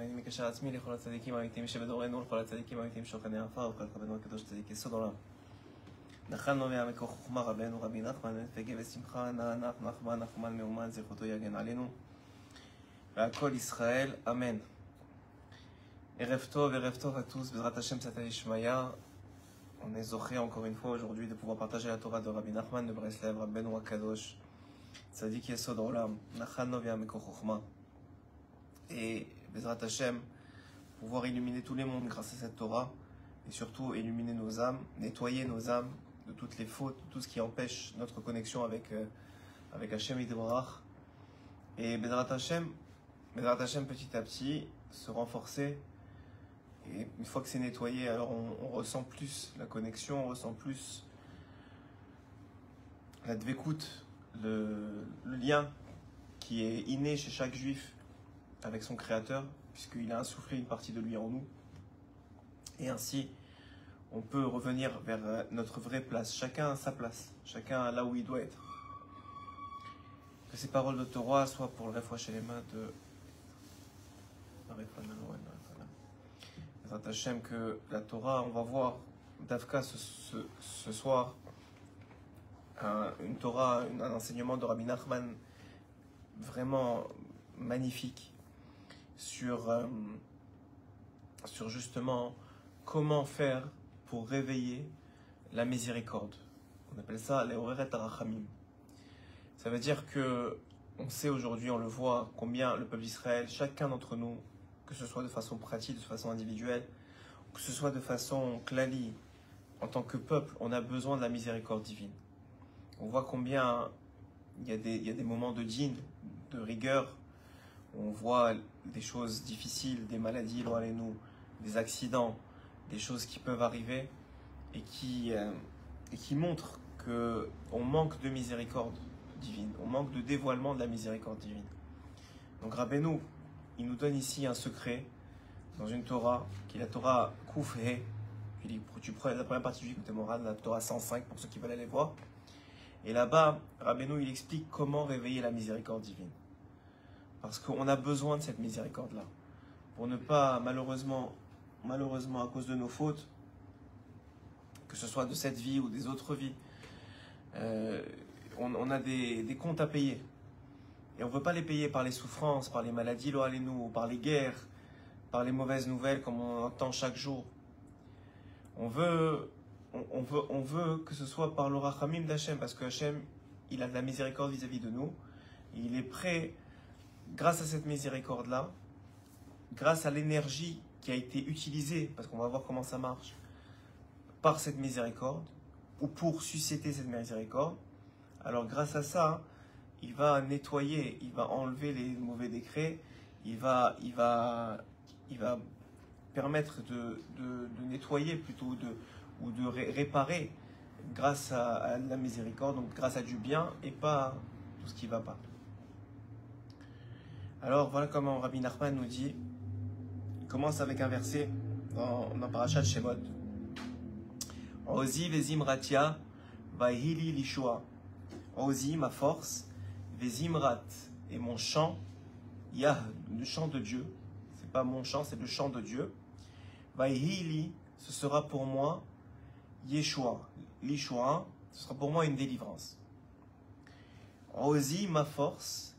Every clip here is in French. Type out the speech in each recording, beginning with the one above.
אני מקשר עצמי לכל הצדיקים האמיתיים שבדורנו, לכל הצדיקים האמיתיים שוכני עפר, וברכת רבנו הקדוש צדיק יסוד עולם. נחלנו מעמקו חוכמה רבנו רבי נחמן, פגע ושמחה, נח נחמן נחמן מאומן, זכותו יגן עלינו. ועל כל ישראל, אמן. ערב טוב à tous, Bezrat Hashem Sata Ishmaya. On est zoché encore une fois aujourd'hui de pouvoir partager la Torah de Rabbi Nachman de Breslev, Rabbeinu Akadosh, Tzadik Yesod Olam, Nachalno Ve'ameko Chochma. Et Bezrat Hashem, pouvoir illuminer tous les mondes grâce à cette Torah, et surtout illuminer nos âmes, nettoyer nos âmes de toutes les fautes, de tout ce qui empêche notre connexion avec Hashem Yitbarach. Et Bezrat Hashem petit à petit se renforcer. Et une fois que c'est nettoyé, alors on ressent plus la connexion, on ressent plus la dvekout, le lien qui est inné chez chaque juif avec son créateur, puisqu'il a insufflé une partie de lui en nous. Et ainsi, on peut revenir vers notre vraie place. Chacun à sa place, chacun là où il doit être. Que ces paroles de Torah soient pour le refouach chez les mains de Hashem, que la Torah, on va voir Davka ce soir, une Torah, un enseignement de Rabbi Nachman vraiment magnifique sur justement comment faire pour réveiller la miséricorde. On appelle ça les Oreret Arachamim. Ça veut dire que on sait aujourd'hui, on le voit, combien le peuple d'Israël, chacun d'entre nous, que ce soit de façon pratique, de façon individuelle, que ce soit de façon klali, en tant que peuple, on a besoin de la miséricorde divine. On voit combien il y a des moments de dîne, de rigueur, on voit des choses difficiles, des maladies, loin de nous, des accidents, des choses qui peuvent arriver et qui montrent qu'on manque de miséricorde divine, on manque de dévoilement de la miséricorde divine. Donc Rabbeinu, il nous donne ici un secret dans une Torah, qui est la Torah Kouf He. Tu prends la première partie du Écoute Moral, la Torah 105 pour ceux qui veulent aller voir. Et là-bas, Rabbeinu, il explique comment réveiller la miséricorde divine. Parce qu'on a besoin de cette miséricorde-là. Pour ne pas, malheureusement, à cause de nos fautes, que ce soit de cette vie ou des autres vies, on a des comptes à payer. Et on ne veut pas les payer par les souffrances, par les maladies, ou par les guerres, par les mauvaises nouvelles comme on entend chaque jour. On veut que ce soit par le rachamim d'Hachem, parce que Hachem, il a de la miséricorde vis-à-vis de nous. Et il est prêt, grâce à cette miséricorde-là, grâce à l'énergie qui a été utilisée, parce qu'on va voir comment ça marche, par cette miséricorde, ou pour susciter cette miséricorde, alors grâce à ça, il va nettoyer, il va enlever les mauvais décrets, il va permettre de nettoyer plutôt, ou de réparer grâce à la miséricorde, donc grâce à du bien et pas tout ce qui ne va pas. Alors voilà comment Rabbi Nachman nous dit, il commence avec un verset dans Parashat Shemot. Ozi vezim ratia vahili lishua. Ozi, ma force, Vezimrat, et mon chant, Yah, le chant de Dieu, c'est pas mon chant, c'est le chant de Dieu. Vaihili, ce sera pour moi, Yeshua, l'Ishua, ce sera pour moi une délivrance. Ozi, ma force,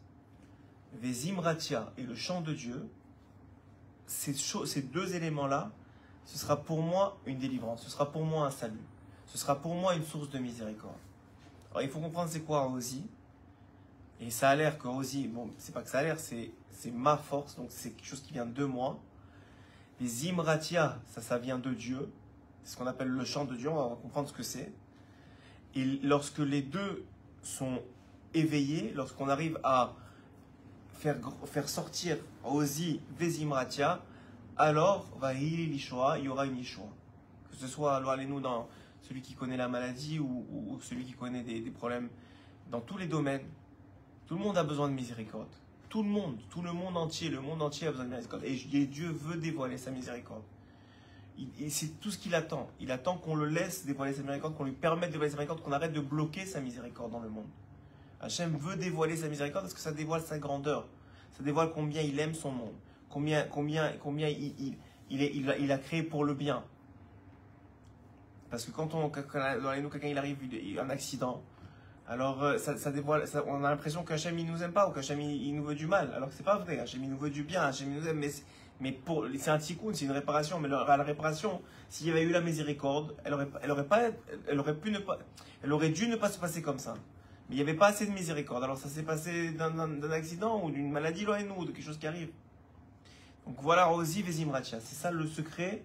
Vezimratia, et le chant de Dieu, ces deux éléments-là, ce sera pour moi une délivrance, ce sera pour moi un salut, ce sera pour moi une source de miséricorde. Alors il faut comprendre c'est quoi Ozi. Et ça a l'air que Ozi, bon, c'est pas que ça a l'air, c'est ma force, donc c'est quelque chose qui vient de moi. Les Zimratia, ça vient de Dieu. C'est ce qu'on appelle le chant de Dieu, on va comprendre ce que c'est. Et lorsque les deux sont éveillés, lorsqu'on arrive à faire sortir Ozi, Vezimratia, alors, il y aura une Yeshua. Que ce soit, allez-nous dans celui qui connaît la maladie ou celui qui connaît des problèmes dans tous les domaines. Tout le monde a besoin de miséricorde. Tout le monde entier, le monde entier a besoin de miséricorde. Et Dieu veut dévoiler sa miséricorde. C'est tout ce qu'il attend. Il attend qu'on le laisse dévoiler sa miséricorde, qu'on lui permette de dévoiler sa miséricorde, qu'on arrête de bloquer sa miséricorde dans le monde. Hachem veut dévoiler sa miséricorde parce que ça dévoile sa grandeur. Ça dévoile combien il aime son monde. combien il a créé pour le bien. Parce que quand dans les nous, quelqu'un il arrive un accident, alors ça dévoile, on a l'impression qu'Hachem il nous aime pas ou qu'Hachem il nous veut du mal. Alors que c'est pas vrai, Hachem il nous veut du bien, Hachem il nous aime, mais c'est un tikkun, c'est une réparation. Mais la réparation, s'il y avait eu la miséricorde, elle aurait dû ne pas se passer comme ça. Mais il n'y avait pas assez de miséricorde. Alors ça s'est passé d'un accident ou d'une maladie loin ou de quelque chose qui arrive. Donc voilà, Ozi Vezimratia. C'est ça le secret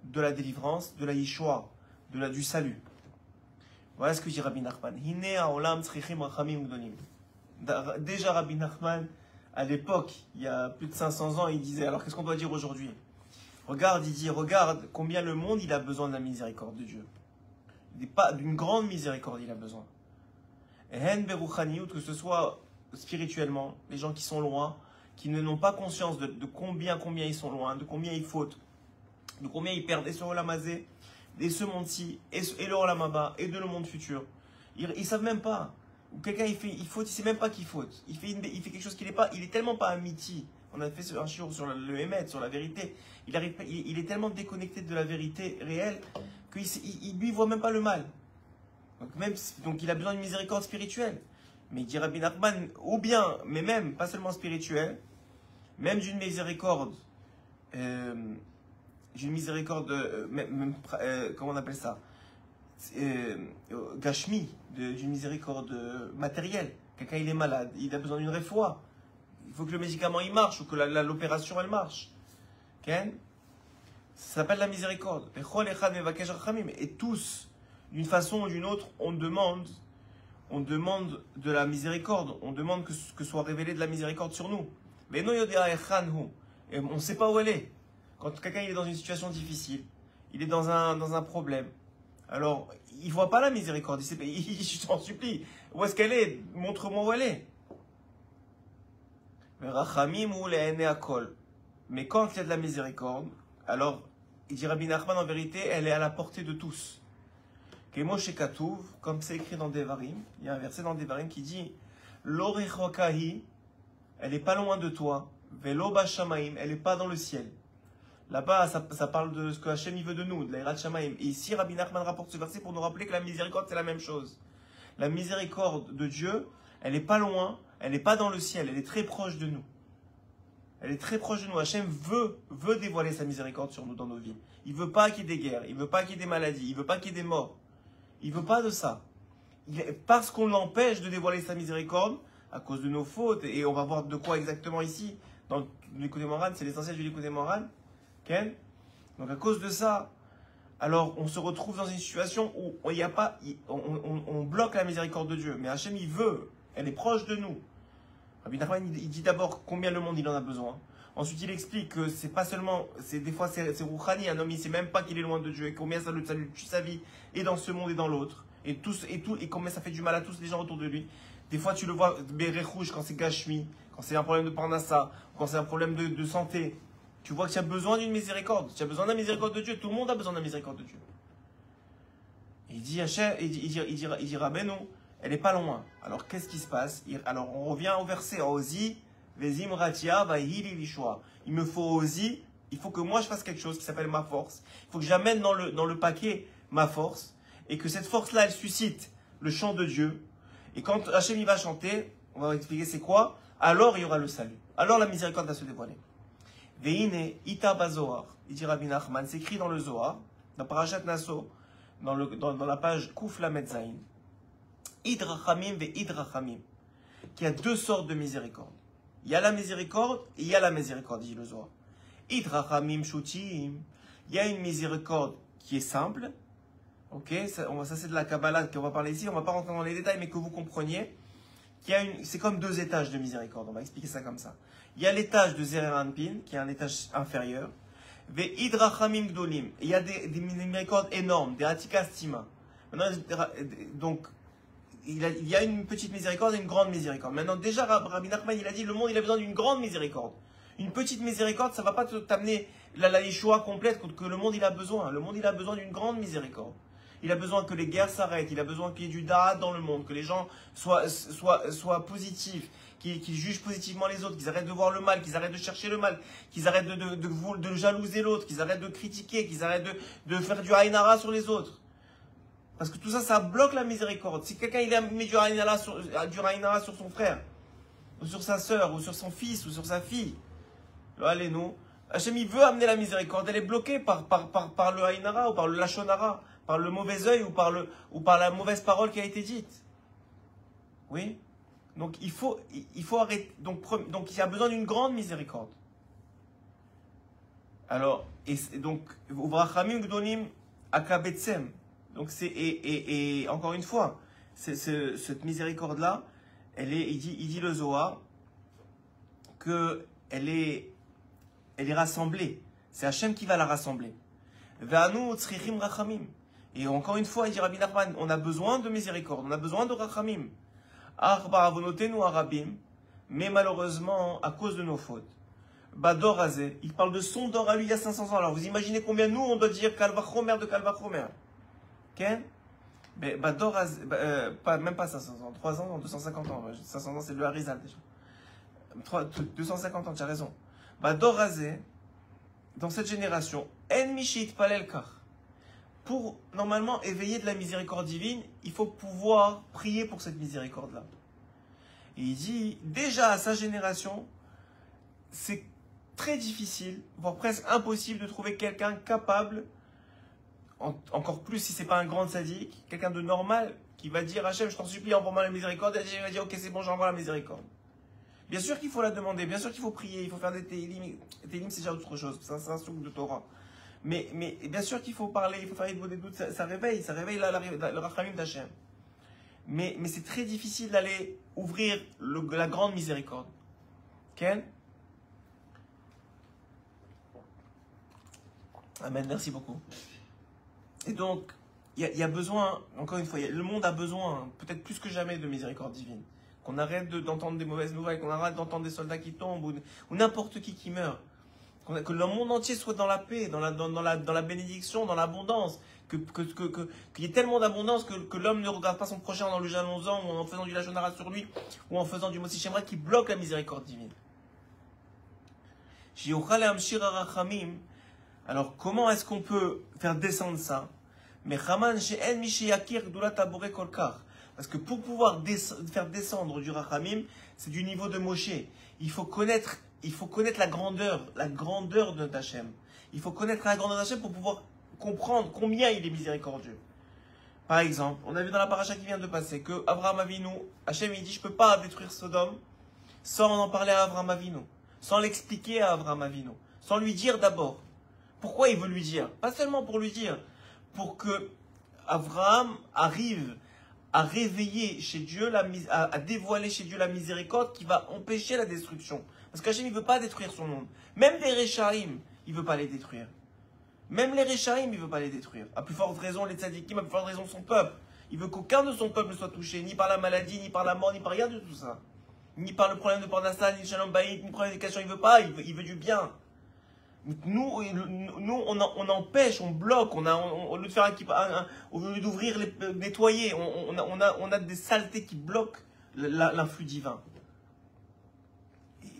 de la délivrance, de la Yeshua, du salut. Voilà ce que dit Rabbi Nachman. Déjà Rabbi Nachman, à l'époque, il y a plus de 500 ans, il disait, alors qu'est-ce qu'on doit dire aujourd'hui? Regarde, il dit, regarde combien le monde il a besoin de la miséricorde de Dieu. D'une grande miséricorde il a besoin. Que ce soit spirituellement, les gens qui sont loin, qui n'ont pas conscience de combien ils sont loin, de combien ils fautent, de combien ils perdent et ce Olamazé, et ce monde-ci, et le Olamaba, et de le monde futur. Ils ne savent même pas. Ou quelqu'un il faute, il ne sait même pas qu'il faute. Il fait quelque chose qu'il n'est pas, il est tellement pas amiti. On a fait un jour sur le Hémet, sur la vérité. Il est tellement déconnecté de la vérité réelle qu'il lui voit même pas le mal. Donc il a besoin d'une miséricorde spirituelle. Mais il dit Rabbi Nachman, ou bien, mais même, pas seulement spirituelle, même d'une miséricorde, comment on appelle ça, gashmi, d'une miséricorde matérielle. Quelqu'un il est malade, il a besoin d'une réfoua. Il faut que le médicament il marche ou que l'opération elle marche. Okay? Ça s'appelle la miséricorde. Et tous, d'une façon ou d'une autre, on demande de la miséricorde. On demande que soit révélée de la miséricorde sur nous. Mais non, et on ne sait pas où elle est. Quand quelqu'un il est dans une situation difficile, il est dans un problème, alors il ne voit pas la miséricorde. Je t'en supplie, où est-ce qu'elle est? Montre-moi où elle est. Mais quand il y a de la miséricorde, alors, il dit Rabbi Nachman, en vérité, elle est à la portée de tous. Comme c'est écrit dans Devarim, il y a un verset dans Devarim qui dit L'orechokahi, elle n'est pas loin de toi, velo bashamaim, elle n'est pas dans le ciel. Là-bas, ça parle de ce que Hachem il veut de nous, de l'Eirat Shamaim. Et ici, Rabbi Nachman rapporte ce verset pour nous rappeler que la miséricorde, c'est la même chose. La miséricorde de Dieu, elle n'est pas loin, elle n'est pas dans le ciel, elle est très proche de nous. Elle est très proche de nous. Hachem veut dévoiler sa miséricorde sur nous dans nos vies. Il ne veut pas qu'il y ait des guerres, il ne veut pas qu'il y ait des maladies, il ne veut pas qu'il y ait des morts. Il ne veut pas de ça. Parce qu'on l'empêche de dévoiler sa miséricorde, à cause de nos fautes, et on va voir de quoi exactement ici, dans l'Écoute Moran, c'est l'essentiel du l'Écoute Moran. Okay? Donc à cause de ça, alors on se retrouve dans une situation où on bloque la miséricorde de Dieu. Mais Hachem, il veut, elle est proche de nous. Rabbi Nachman, il dit d'abord combien le monde il en a besoin. Ensuite, il explique que c'est pas seulement, des fois c'est Rouhani, un homme il sait même pas qu'il est loin de Dieu et combien ça lui tue sa vie et dans ce monde et dans l'autre. Et combien ça fait du mal à tous les gens autour de lui. Des fois, tu le vois, béret rouge quand c'est Gashmi, quand c'est un problème de Parnassa, quand c'est un problème de santé. Tu vois que tu as besoin d'une miséricorde. Tu as besoin de la miséricorde de Dieu. Tout le monde a besoin de la miséricorde de Dieu. Et il dit Hachem, il dit Rabbeinu, elle n'est pas loin. Alors qu'est-ce qui se passe? Alors on revient au verset Ozi, Vezim Ratia, Vahili Lishua. Il me faut Ozi, il faut que moi je fasse quelque chose qui s'appelle ma force. Il faut que j'amène dans le paquet ma force et que cette force-là elle suscite le chant de Dieu. Et quand Hachem il va chanter, on va expliquer c'est quoi, alors il y aura le salut. Alors la miséricorde va se dévoiler. Veine Ita Bazohar, il dit Rabbi Nachman, c'est écrit dans le Zohar, dans Parashat Naso, dans la page Kouf Lamed Zayin. Idrachamim ve Idrachamim, qu'il y a deux sortes de miséricorde. Il y a la miséricorde et il y a la miséricorde, dit le Zohar. Idrachamim Shutim, il y a une miséricorde qui est simple. Ok, ça c'est de la Kabbalah qu'on va parler ici, on ne va pas rentrer dans les détails, mais que vous compreniez. C'est comme deux étages de miséricorde, on va expliquer ça comme ça. Il y a l'étage de Zerer Anpin, qui est un étage inférieur. Ve Idrachamim Gdolim, il y a des miséricordes énormes, des Atika Stima. Donc, il y a une petite miséricorde et une grande miséricorde. Maintenant, déjà, Rabbi Nachman, il a dit, le monde, il a besoin d'une grande miséricorde. Une petite miséricorde, ça ne va pas t'amener la Yeshua complète que le monde, il a besoin. Le monde, il a besoin d'une grande miséricorde. Il a besoin que les guerres s'arrêtent. Il a besoin qu'il y ait du da'at dans le monde, que les gens soient positifs, qu'ils jugent positivement les autres, qu'ils arrêtent de voir le mal, qu'ils arrêtent de chercher le mal, qu'ils arrêtent de jalouser l'autre, qu'ils arrêtent de critiquer, qu'ils arrêtent de faire du haïnara sur les autres. Parce que tout ça, ça bloque la miséricorde. Si quelqu'un il a mis du haïnara sur son frère, ou sur sa sœur, ou sur son fils, ou sur sa fille, là, allez, nous, Hachem, il veut amener la miséricorde, elle est bloquée par le haïnara, ou par le lachonara, par le mauvais œil, ou par la mauvaise parole qui a été dite. Oui? Donc, il faut arrêter. Donc, il y a besoin d'une grande miséricorde. Alors, donc, Uvrachamim Gdolim Akabetsem. Donc, et encore une fois, cette miséricorde-là, il dit le Zohar, qu'elle est rassemblée. C'est Hachem qui va la rassembler. Ve'anu tzrichim rachamim. Et encore une fois, il dit Rabbi Nachman, on a besoin de miséricorde, on a besoin de rachamim. Arba avonotenu arabim, mais malheureusement, à cause de nos fautes. Bador Azé, il parle de son dor à lui il y a 500 ans. Alors vous imaginez combien nous on doit dire Kalvachomer de Kalvachomer. Ken? Mais Bador Azé, même pas 500 ans, 3 ans, 250 ans. 500 ans c'est le Harizal déjà. 250 ans, tu as raison. Bador Azé, dans cette génération, En Mishit Palel Kar. Pour normalement éveiller de la miséricorde divine, il faut pouvoir prier pour cette miséricorde-là. Et il dit, déjà à sa génération, c'est très difficile, voire presque impossible de trouver quelqu'un capable, encore plus si c'est pas un grand sadique, quelqu'un de normal, qui va dire, Hachem, je t'en supplie, envoie-moi la miséricorde, et Hachem va dire, ok, c'est bon, j'envoie la miséricorde. Bien sûr qu'il faut la demander, bien sûr qu'il faut prier, il faut faire des télim. Télim, c'est déjà autre chose, c'est un souk de Torah. Mais bien sûr qu'il faut parler, il faut faire des doutes, ça réveille le rachamim d'Hachem. Mais c'est très difficile d'aller ouvrir la grande miséricorde. Ken? Amen, merci beaucoup. Et donc, il y a besoin, encore une fois, le monde a besoin, peut-être plus que jamais, de miséricorde divine. Qu'on arrête d'entendre des mauvaises nouvelles, qu'on arrête d'entendre des soldats qui tombent, ou n'importe qui meurt. Que le monde entier soit dans la paix, dans la bénédiction, dans l'abondance. Qu'il y ait tellement d'abondance que l'homme ne regarde pas son prochain en le jalonzant, ou en faisant du lachonara sur lui, ou en faisant du Mossi Shemra qui bloque la miséricorde divine. Alors, comment est-ce qu'on peut faire descendre ça? Parce que pour pouvoir faire descendre du Rachamim, c'est du niveau de Moshe. Il faut connaître la grandeur de notre Hachem. Il faut connaître la grandeur d'Hachem pour pouvoir comprendre combien il est miséricordieux. Par exemple, on a vu dans la paracha qui vient de passer que Abraham Avinu, Hachem il dit, je ne peux pas détruire Sodome sans en parler à Abraham Avinu, sans l'expliquer à Abraham Avinu, sans lui dire d'abord. Pourquoi il veut lui dire? Pas seulement pour lui dire, pour que Abraham arrive à réveiller chez Dieu, à dévoiler chez Dieu la miséricorde qui va empêcher la destruction. Parce qu'Hachem, il ne veut pas détruire son monde. Même les Réchaïm, il ne veut pas les détruire. Même les Réchaïm, il ne veut pas les détruire. À plus forte raison, les Tzadikim, à plus forte raison, son peuple. Il veut qu'aucun de son peuple ne soit touché, ni par la maladie, ni par la mort, ni par rien de tout ça. Ni par le problème de Parnassa, ni de Shalom Bayit, ni le problème d'éducation, il ne veut pas, il veut du bien. Nous, on empêche, on bloque, au lieu de faire au lieu d'ouvrir, nettoyer, on a des saletés qui bloquent l'influx divin.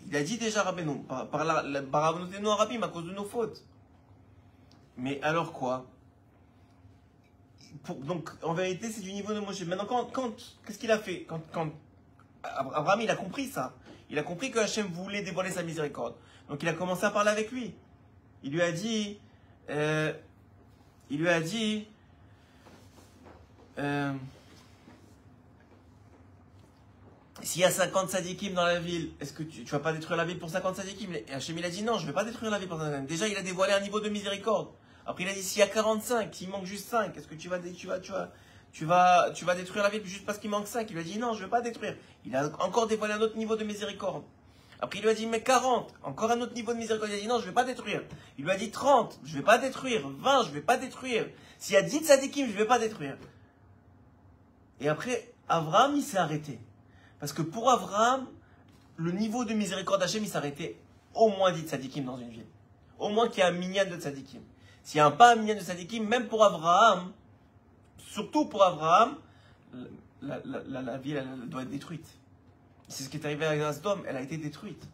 Il a dit déjà, Rabbeinu, par avonotenu arabim, à cause de nos fautes. Mais alors quoi? Donc, en vérité, c'est du niveau de Moshe. Maintenant, qu'est-ce qu'il a fait? Quand Abraham, il a compris ça. Il a compris que Hachem voulait dévoiler sa miséricorde. Donc, il a commencé à parler avec lui. Il lui a dit, s'il y a 50 sadikim dans la ville, est-ce que tu vas pas détruire la ville pour 50 sadikim? Et Hachem il a dit non, je ne vais pas détruire la ville pour 50 sadikim. Déjà, il a dévoilé un niveau de miséricorde. Après, il a dit s'il y a 45, s'il manque juste 5, est-ce que tu vas détruire la ville juste parce qu'il manque 5? Il lui a dit non, je ne vais pas détruire. Il a encore dévoilé un autre niveau de miséricorde. Après, il lui a dit, mais 40, encore un autre niveau de miséricorde. Il a dit, non, je ne vais pas détruire. Il lui a dit 30, je ne vais pas détruire. 20, je ne vais pas détruire. S'il y a 10 tzadikim, je ne vais pas détruire. Et après, Abraham, il s'est arrêté. Parce que pour Abraham, le niveau de miséricorde d'Hachem, il s'arrêtait au moins 10 tzadikim dans une ville. Au moins qu'il y ait un minyan de tzadikim. S'il n'y a pas un minyan de tzadikim, même pour Abraham, surtout pour Abraham, la ville elle doit être détruite. C'est ce qui est arrivé à Sodome, elle a été détruite.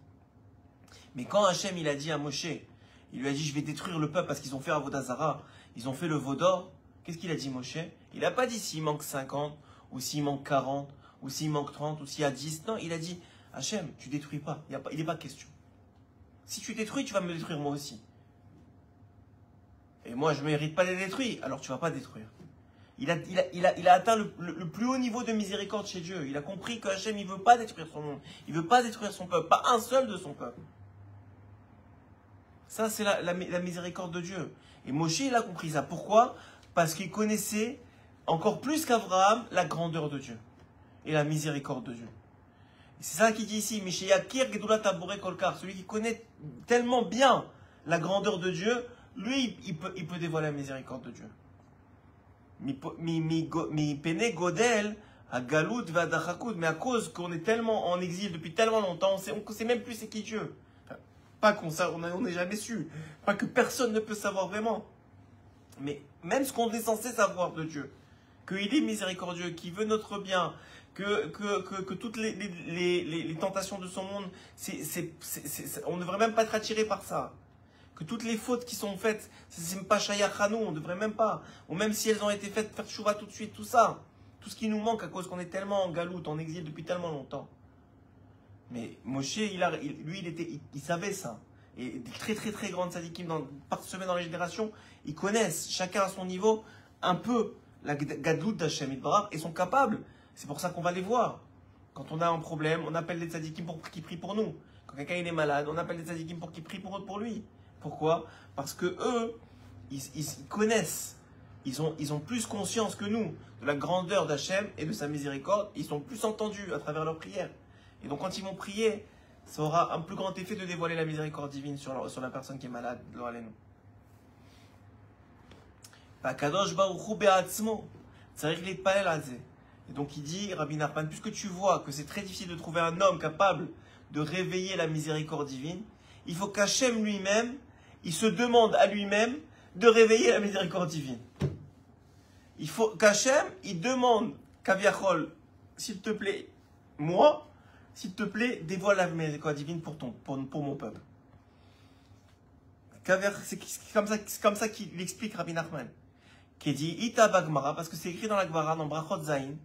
Mais quand Hachem il a dit à Moshe, il lui a dit je vais détruire le peuple parce qu'ils ont fait Avodah Zara, ils ont fait le veau d'or, qu'est-ce qu'il a dit Moshe? Il n'a pas dit s'il manque 50, ou s'il manque 40, ou s'il manque 30, ou s'il y a 10. Non, il a dit Hachem, tu détruis pas, il n'est pas question. Si tu détruis, tu vas me détruire moi aussi. Et moi je ne mérite pas d'être détruit, alors tu ne vas pas détruire. Il a atteint le plus haut niveau de miséricorde chez Dieu. Il a compris que Hachem, il ne veut pas détruire son monde. Il ne veut pas détruire son peuple. Pas un seul de son peuple. Ça, c'est la miséricorde de Dieu. Et Moshe, il a compris ça. Pourquoi? Parce qu'il connaissait encore plus qu'Abraham la grandeur de Dieu. Et la miséricorde de Dieu. Et c'est ça qu'il dit ici. Mishayakir Gedulat Tabore Kolkar. Celui qui connaît tellement bien la grandeur de Dieu, lui, il peut dévoiler la miséricorde de Dieu. Mi pene godel à galout vadachakoud, mais à cause qu'on est tellement en exil depuis tellement longtemps, on ne sait même plus c'est qui Dieu. Enfin, pas on n'est jamais su, pas que personne ne peut savoir vraiment. Mais même ce qu'on est censé savoir de Dieu, qu'il est miséricordieux, qu'il veut notre bien, que toutes les tentations de son monde, on ne devrait même pas être attiré par ça. Que toutes les fautes qui sont faites, c'est même pas Shayach à nous, on ne devrait même pas. Ou même si elles ont été faites, faire Tchouva tout de suite, tout ça. Tout ce qui nous manque à cause qu'on est tellement en galoute, en exil depuis tellement longtemps. Mais Moshe, il savait ça. Et des très très très grandes tzadikim parsemés dans les générations, ils connaissent, chacun à son niveau, un peu la gadlout d'Hachem Yitbarach et sont capables. C'est pour ça qu'on va les voir. Quand on a un problème, on appelle les tzadikim pour qu'ils prient pour nous. Quand quelqu'un est malade, on appelle les tzadikim pour qu'ils prient pour lui. Pourquoi? Parce que eux, ils connaissent, ils ont plus conscience que nous de la grandeur d'Hachem et de sa miséricorde. Ils sont plus entendus à travers leurs prières. Et donc quand ils vont prier, ça aura un plus grand effet de dévoiler la miséricorde divine sur la personne qui est malade. Et donc il dit, Rabbi Nachman, puisque tu vois que c'est très difficile de trouver un homme capable de réveiller la miséricorde divine, il faut qu'Hachem lui-même, il se demande à lui-même de réveiller la miséricorde divine. Il faut qu'Hachem, il demande Kaviachol, s'il te plaît, moi, s'il te plaît, dévoile la miséricorde divine pour mon peuple. C'est comme ça qu'il explique Rabbi Nachman. Qui dit Ita Bagmara, parce que c'est écrit dans la Gemara, dans Brachot Zayin,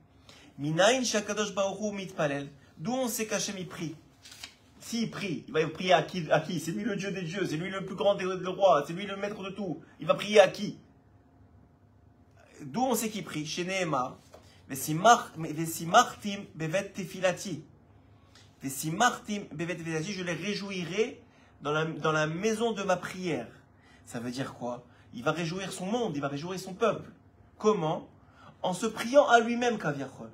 Minayin Shakadosh Baruch Hu Mitpalel, d'où on sait qu'Hachem il prie. S'il prie, il va prier à qui? C'est lui le Dieu des dieux, c'est lui le plus grand des rois, c'est lui le maître de tout. Il va prier à qui? D'où on sait qu'il prie? Chez Nehemar, Vesimartim bevet tefilati. Vesimartim bevet tefilati, je les réjouirai dans la maison de ma prière. Ça veut dire quoi? Il va réjouir son monde, il va réjouir son peuple. Comment? En se priant à lui-même, Kaviachol.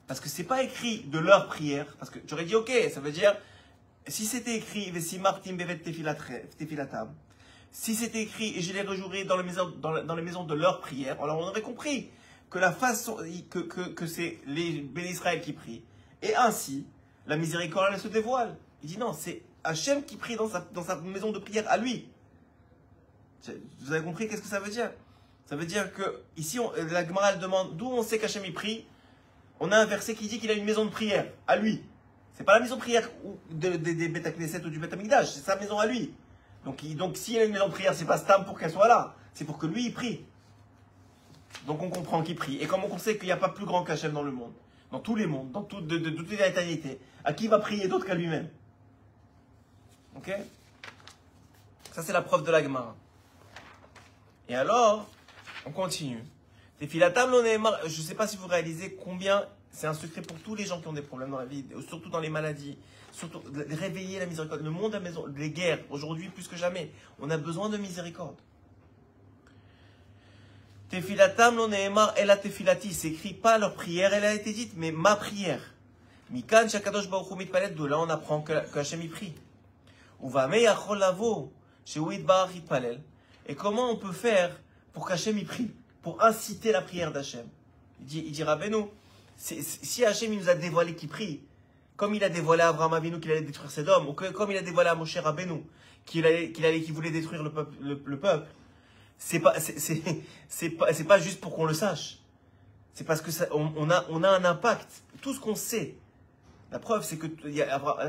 Parce que c'est pas écrit de leur prière. Parce que j'aurais dit ok, ça veut dire, si c'était écrit, si c'était écrit et je les réjouirai dans les maisons de leur prière, alors on aurait compris que la façon, que c'est les bénis Israël qui prient. Et ainsi, la miséricorde elle se dévoile. Il dit non, c'est Hachem qui prie dans sa maison de prière à lui. Vous avez compris qu'est-ce que ça veut dire? Ça veut dire que ici, la Gemara elle demande d'où on sait qu'Hachem y prie. On a un verset qui dit qu'il a une maison de prière à lui. C'est pas la maison de prière des Beth Knesset ou du Beth Amikdash, c'est sa maison à lui. Donc s'il a une maison de prière, c'est pas Stam pour qu'elle soit là, c'est pour que lui il prie. Donc on comprend qu'il prie. Et comme on sait qu'il n'y a pas plus grand qu'Hachem dans le monde, dans tous les mondes, de toute l'éternité, à qui il va prier d'autre qu'à lui-même? Ok? Ça c'est la preuve de la Gemara. Et alors, on continue. Je ne sais pas si vous réalisez combien, c'est un secret pour tous les gens qui ont des problèmes dans la vie, surtout dans les maladies, surtout de réveiller la miséricorde. Le monde à maison, les guerres, aujourd'hui plus que jamais, on a besoin de miséricorde. Tefilatam lo neemar ela tefilati, c'est écrit pas leur prière, elle a été dite, mais ma prière. Mikan shakadosh baruch hu mitpalet, de là on apprend que Hachem y prie. Uvame yachol lavo, shehu yitbarach yitpalel. Et comment on peut faire pour qu'Hachem y prie? Pour inciter la prière d'Hachem. Il dit Rabbeinu, si Hachem il nous a dévoilé qu'il prie, comme il a dévoilé à Abraham Avinu qu'il allait détruire Sodome, ou comme il a dévoilé à Moshe Rabbeinu qu'il voulait détruire le peuple, c'est pas juste pour qu'on le sache. C'est parce que on a un impact. Tout ce qu'on sait. La preuve, c'est que,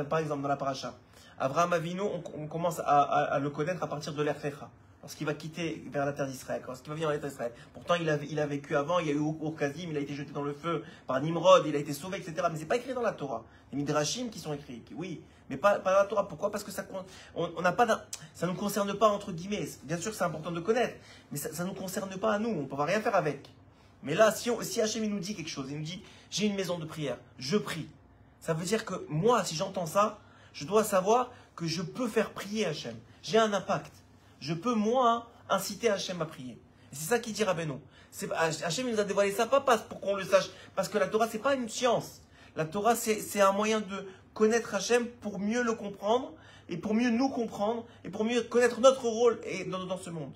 par exemple, dans la paracha, Avraham Avinu, on commence à le connaître à partir de l'Erfecha. Lorsqu'il va quitter vers la terre d'Israël, lorsqu'il va venir dans la terre d'Israël. Pourtant, il a vécu avant, il y a eu Ur-Kazim, il a été jeté dans le feu par Nimrod, il a été sauvé, etc. Mais ce n'est pas écrit dans la Torah. Les Midrashim qui sont écrits, oui, mais pas dans la Torah. Pourquoi? Parce que ça ne nous concerne pas, entre guillemets. Bien sûr que c'est important de connaître, mais ça ne nous concerne pas à nous, on ne peut rien faire avec. Mais là, si Hachem il nous dit quelque chose, il nous dit, j'ai une maison de prière, je prie. Ça veut dire que moi, si j'entends ça, je dois savoir que je peux faire prier Hachem. J'ai un impact. Je peux, moi, inciter Hachem à prier. Et c'est ça qu'il dit Rabbeinu. Hachem il nous a dévoilé ça, pas pour qu'on le sache. Parce que la Torah, c'est pas une science. La Torah, c'est un moyen de connaître Hachem pour mieux le comprendre, et pour mieux nous comprendre, et pour mieux connaître notre rôle dans ce monde.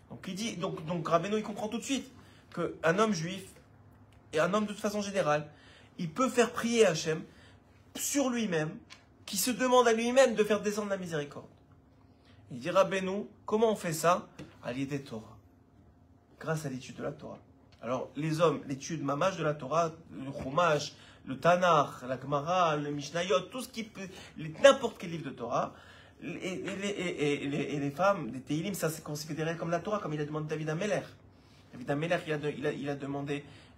Donc, il dit, donc Rabbeinu, il comprend tout de suite qu'un homme juif, et un homme de toute façon générale, il peut faire prier Hachem sur lui-même, qui se demande à lui-même de faire descendre la miséricorde. Il dit Rabbeinu, comment on fait ça? À l'idée de Torah, grâce à l'étude de la Torah. Alors les hommes, l'étude mamash de la Torah, le Chumash, le Tanakh, la Gemara, le Mishnayot, tout ce qui peut, n'importe quel livre de Torah, et les femmes, les Teilim, ça c'est considéré comme la Torah, comme il a demandé David Ameler. David Ameler,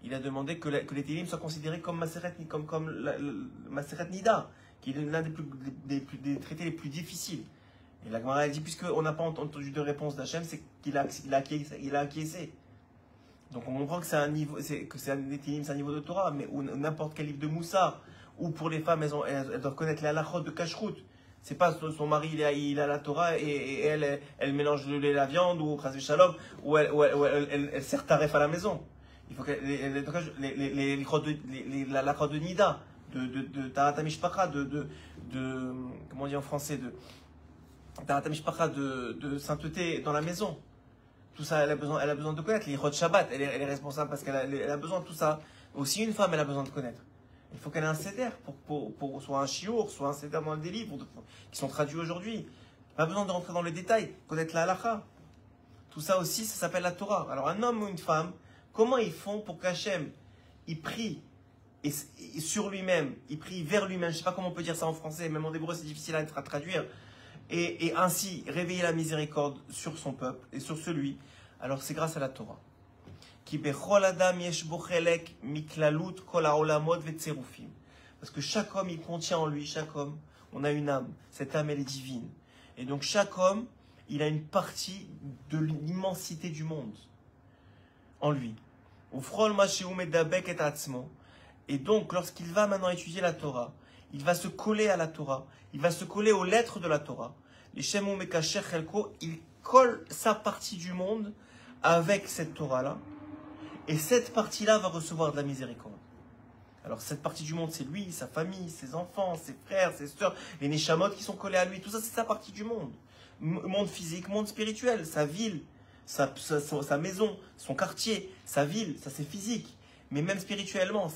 il a demandé que les Teilim soient considérés comme Maseret Nida, qui est l'un des traités les plus difficiles. Et la Gemara dit, puisqu'on n'a pas entendu de réponse d'Hachem, c'est qu'il a acquiescé. Donc on comprend que c'est un niveau, c'est un niveau de Torah, mais ou n'importe quel livre de Moussa, ou pour les femmes, elles doivent connaître les halachot de Kashrut. C'est pas son mari, il a la Torah, et elle mélange le lait et la viande, ou Chas Shalom, ou elle sert taref à la maison. Il faut que la halachot de Nida, de Tarat HaMishpacha, comment on dit en français, Tarat HaMishpacha, de sainteté dans la maison. Tout ça, elle a besoin de connaître. Les Hot Shabbat, elle est responsable parce qu'elle a besoin de tout ça. Aussi, une femme, elle a besoin de connaître. Il faut qu'elle ait un seder pour soit un chiour, soit un seder dans des livres qui sont traduits aujourd'hui. Pas besoin de rentrer dans les détails, connaître la halakha. Tout ça aussi, ça s'appelle la Torah. Alors, un homme ou une femme, comment ils font pour qu'Hachem, il prie et sur lui-même, il prie vers lui-même. Je ne sais pas comment on peut dire ça en français, même en hébreu, c'est difficile à traduire. Et ainsi réveiller la miséricorde sur son peuple et sur celui, alors c'est grâce à la Torah. Parce que chaque homme, il contient en lui, chaque homme, on a une âme. Cette âme, elle est divine. Et donc chaque homme, il a une partie de l'immensité du monde en lui. Et donc, lorsqu'il va maintenant étudier la Torah, il va se coller à la Torah, il va se coller aux lettres de la Torah. Il colle sa partie du monde avec cette Torah-là, et cette partie-là va recevoir de la miséricorde. Alors cette partie du monde, c'est lui, sa famille, ses enfants, ses frères, ses sœurs, les Neshamot qui sont collés à lui, tout ça c'est sa partie du monde. Monde physique, monde spirituel, sa ville, sa maison, son quartier, sa ville, ça c'est physique. Mais même spirituellement,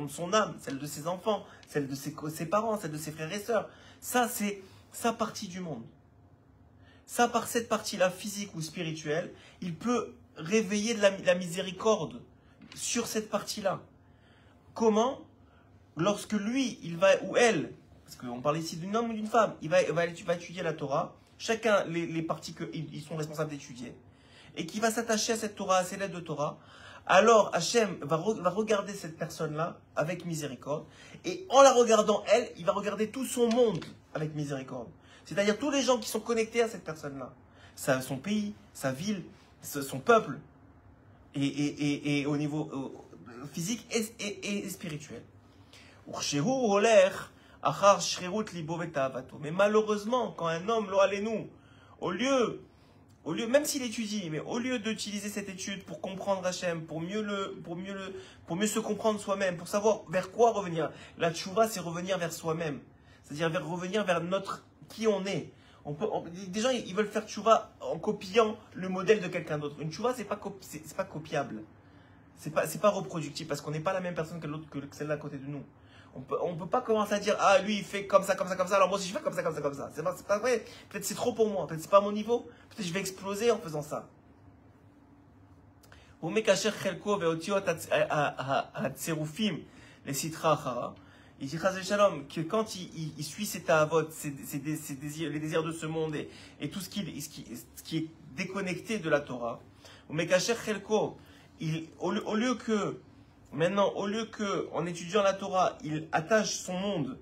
son âme, celle de ses enfants, celle de ses parents, celle de ses frères et sœurs, ça c'est sa partie du monde. Ça, par cette partie-là, physique ou spirituelle, il peut réveiller de la miséricorde sur cette partie-là. Comment? Lorsque lui, il va, ou elle, parce qu'on parle ici d'un homme ou d'une femme, il va étudier la Torah, chacun les parties qu'ils sont responsables d'étudier, et qui va s'attacher à cette Torah, à ces lettres de Torah, alors Hachem va regarder cette personne-là avec miséricorde, et en la regardant, elle, il va regarder tout son monde avec miséricorde. C'est-à-dire tous les gens qui sont connectés à cette personne-là. Son pays, sa ville, son peuple, et au niveau physique et spirituel. Mais malheureusement, quand un homme, au lieu, même s'il étudie, mais au lieu d'utiliser cette étude pour comprendre Hachem, pour mieux se comprendre soi-même, pour savoir vers quoi revenir, la tchouva, c'est revenir vers soi-même. C'est-à-dire revenir vers qui on est. Des gens, ils veulent faire tchouva en copiant le modèle de quelqu'un d'autre. Une tchouva, c'est pas copiable. C'est pas reproductif parce qu'on n'est pas la même personne que celle-là à côté de nous. On peut pas commencer à dire, ah, lui, il fait comme ça, alors moi aussi je fais comme ça. C'est pas vrai. Peut-être c'est trop pour moi. Peut-être c'est pas à mon niveau. Peut-être je vais exploser en faisant ça. הוא מקשר חלקו ואותיות הצירופים לסטרא אחרא. Il dit Chas Shalom que quand il suit ses ta'avot, ses désirs, les désirs de ce monde et tout ce qui est déconnecté de la Torah, au Mekacher Chelko, au lieu que, en étudiant la Torah, il attache son monde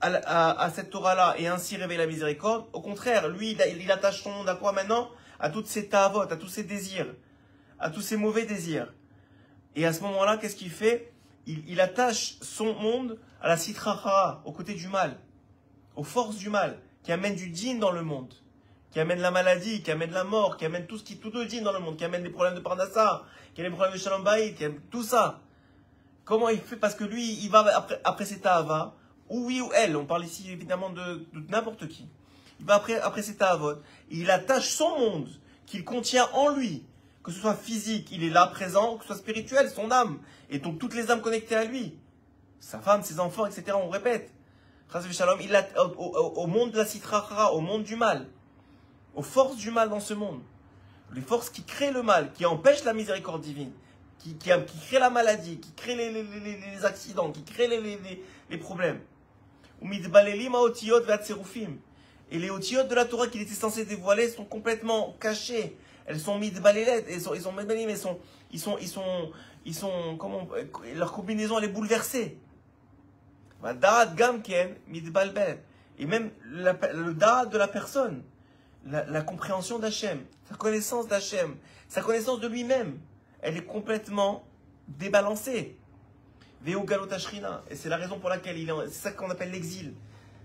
à cette Torah-là et ainsi réveille la miséricorde, au contraire, lui, il attache son monde à quoi maintenant? À toutes ses ta'avot, à tous ses désirs, à tous ses mauvais désirs. Et à ce moment-là, qu'est-ce qu'il fait? Il attache son monde à la sitra achara, au côté du mal, aux forces du mal, qui amènent du din dans le monde, qui amènent la maladie, qui amènent la mort, qui amènent tout le din dans le monde, qui amènent des problèmes de parnassa, qui amènent des problèmes de shalom bayit, qui amènent tout ça. Comment il fait? Parce que lui, il va après ses ta'ava, ou oui ou elle, on parle ici évidemment de n'importe qui. Il va après ses ta'avot, il attache son monde qu'il contient en lui, que ce soit physique, il est là présent, que ce soit spirituel, son âme, et donc toutes les âmes connectées à lui, sa femme, ses enfants, etc. On répète. Shalom, il au monde de la sitra achara, au monde du mal, aux forces du mal dans ce monde, les forces qui créent le mal, qui empêchent la miséricorde divine, qui créent la maladie, qui créent les accidents, qui créent les problèmes. Et les otiyot de la Torah qu'il était censé dévoiler sont complètement cachées. Elles sont midbalelet, comment, leur combinaison elle est bouleversée. Da'at gamken midbalbel. Et même le da'at de la personne, la compréhension d'Hachem, sa connaissance d'Hachem, sa connaissance de lui-même, elle est complètement débalancée. Veu galot ashrina. Et c'est la raison pour laquelle c'est ça qu'on appelle l'exil.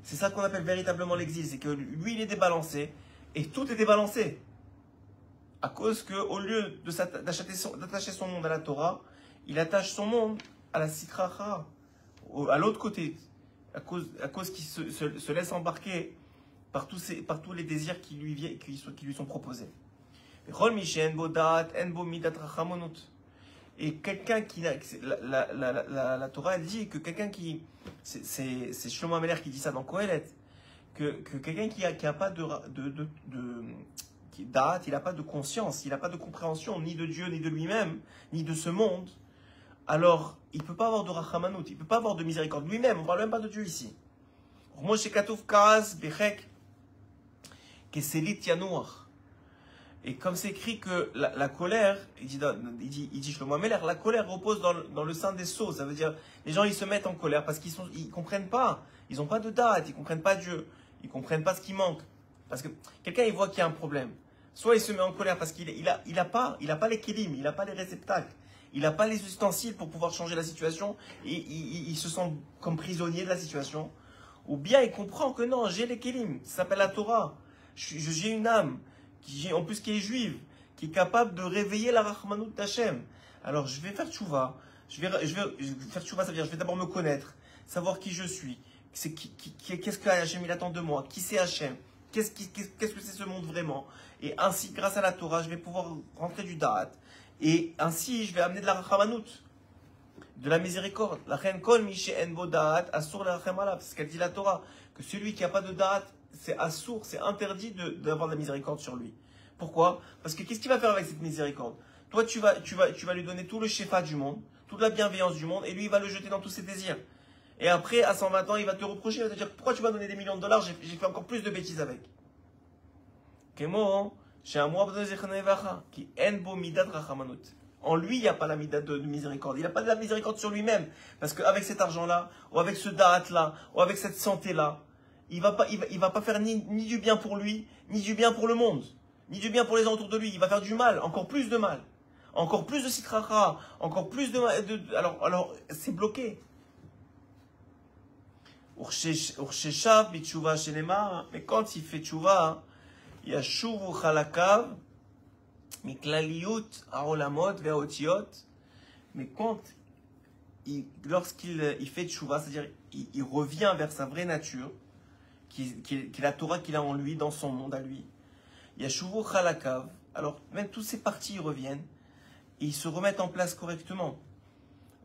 C'est ça qu'on appelle véritablement l'exil. C'est que lui, il est débalancé et tout est débalancé. À cause qu'au lieu d'attacher son monde à la Torah, il attache son monde à la sitra achara, à l'autre côté, à cause qu'il se laisse embarquer par tous les désirs qui lui sont proposés. Et quelqu'un qui la Torah elle dit que quelqu'un qui, c'est Shlomo Ameler qui dit ça dans Kohelet, que quelqu'un qui a pas qui date, il n'a pas de conscience, il n'a pas de compréhension ni de Dieu, ni de lui-même, ni de ce monde, alors il ne peut pas avoir de rachamanout, il ne peut pas avoir de miséricorde lui-même, on ne parle même pas de Dieu ici. Et comme c'est écrit que la colère, il dit Shlomo Ameler, la colère repose dans le sein des sots, ça veut dire les gens ils se mettent en colère parce qu'ils ne comprennent pas, ils n'ont pas de date, ils ne comprennent pas Dieu, ils ne comprennent pas ce qui manque. Parce que quelqu'un il voit qu'il y a un problème. Soit il se met en colère parce qu'il a pas les kélim, il n'a pas les réceptacles, il n'a pas les ustensiles pour pouvoir changer la situation et il se sent comme prisonnier de la situation. Ou bien il comprend que non, j'ai les kélim, ça s'appelle la Torah. J'ai une âme, en plus qui est juive, qui est capable de réveiller la Rachmanout d'Hachem. Alors je vais faire tchouva, je vais faire tchouva, ça veut dire je vais d'abord me connaître, savoir qui je suis, qu'est-ce que Hachem il attend de moi, qui c'est Hachem. Qu'est-ce que c'est ce monde vraiment? Et ainsi, grâce à la Torah, je vais pouvoir rentrer du da'at. Et ainsi, je vais amener de la rachamanout, de la miséricorde. La reine kol miché en bo da'at, assour la rachamala. C'est ce qu'elle dit la Torah. Que celui qui n'a pas de da'at, c'est assour, c'est interdit d'avoir de la miséricorde sur lui. Pourquoi? Parce que qu'est-ce qu'il va faire avec cette miséricorde? Toi, tu vas lui donner tout le shefa du monde, toute la bienveillance du monde, et lui, il va le jeter dans tous ses désirs. Et après, à 120 ans, il va te reprocher, il va te dire pourquoi tu m'as donné des millions de dollars, j'ai fait encore plus de bêtises avec. En lui, il n'y a pas la midat de miséricorde. Il n'a pas de la miséricorde sur lui-même. Parce qu'avec cet argent-là, ou avec ce da'at-là, ou avec cette santé-là, il va pas faire ni du bien pour lui, ni du bien pour le monde, ni du bien pour les gens autour de lui. Il va faire du mal, encore plus de mal. Encore plus de sitra achara, encore plus de alors c'est bloqué. Mais quand il fait tchouva, yashuvu chalakav, miklaliyut haolamot ve'otiyot. Mais lorsqu'il fait tchouva, c'est-à-dire il revient vers sa vraie nature, qui est la Torah qu'il a en lui, dans son monde à lui. Yashuvu chalakav. Alors même toutes ces parties reviennent et ils se remettent en place correctement.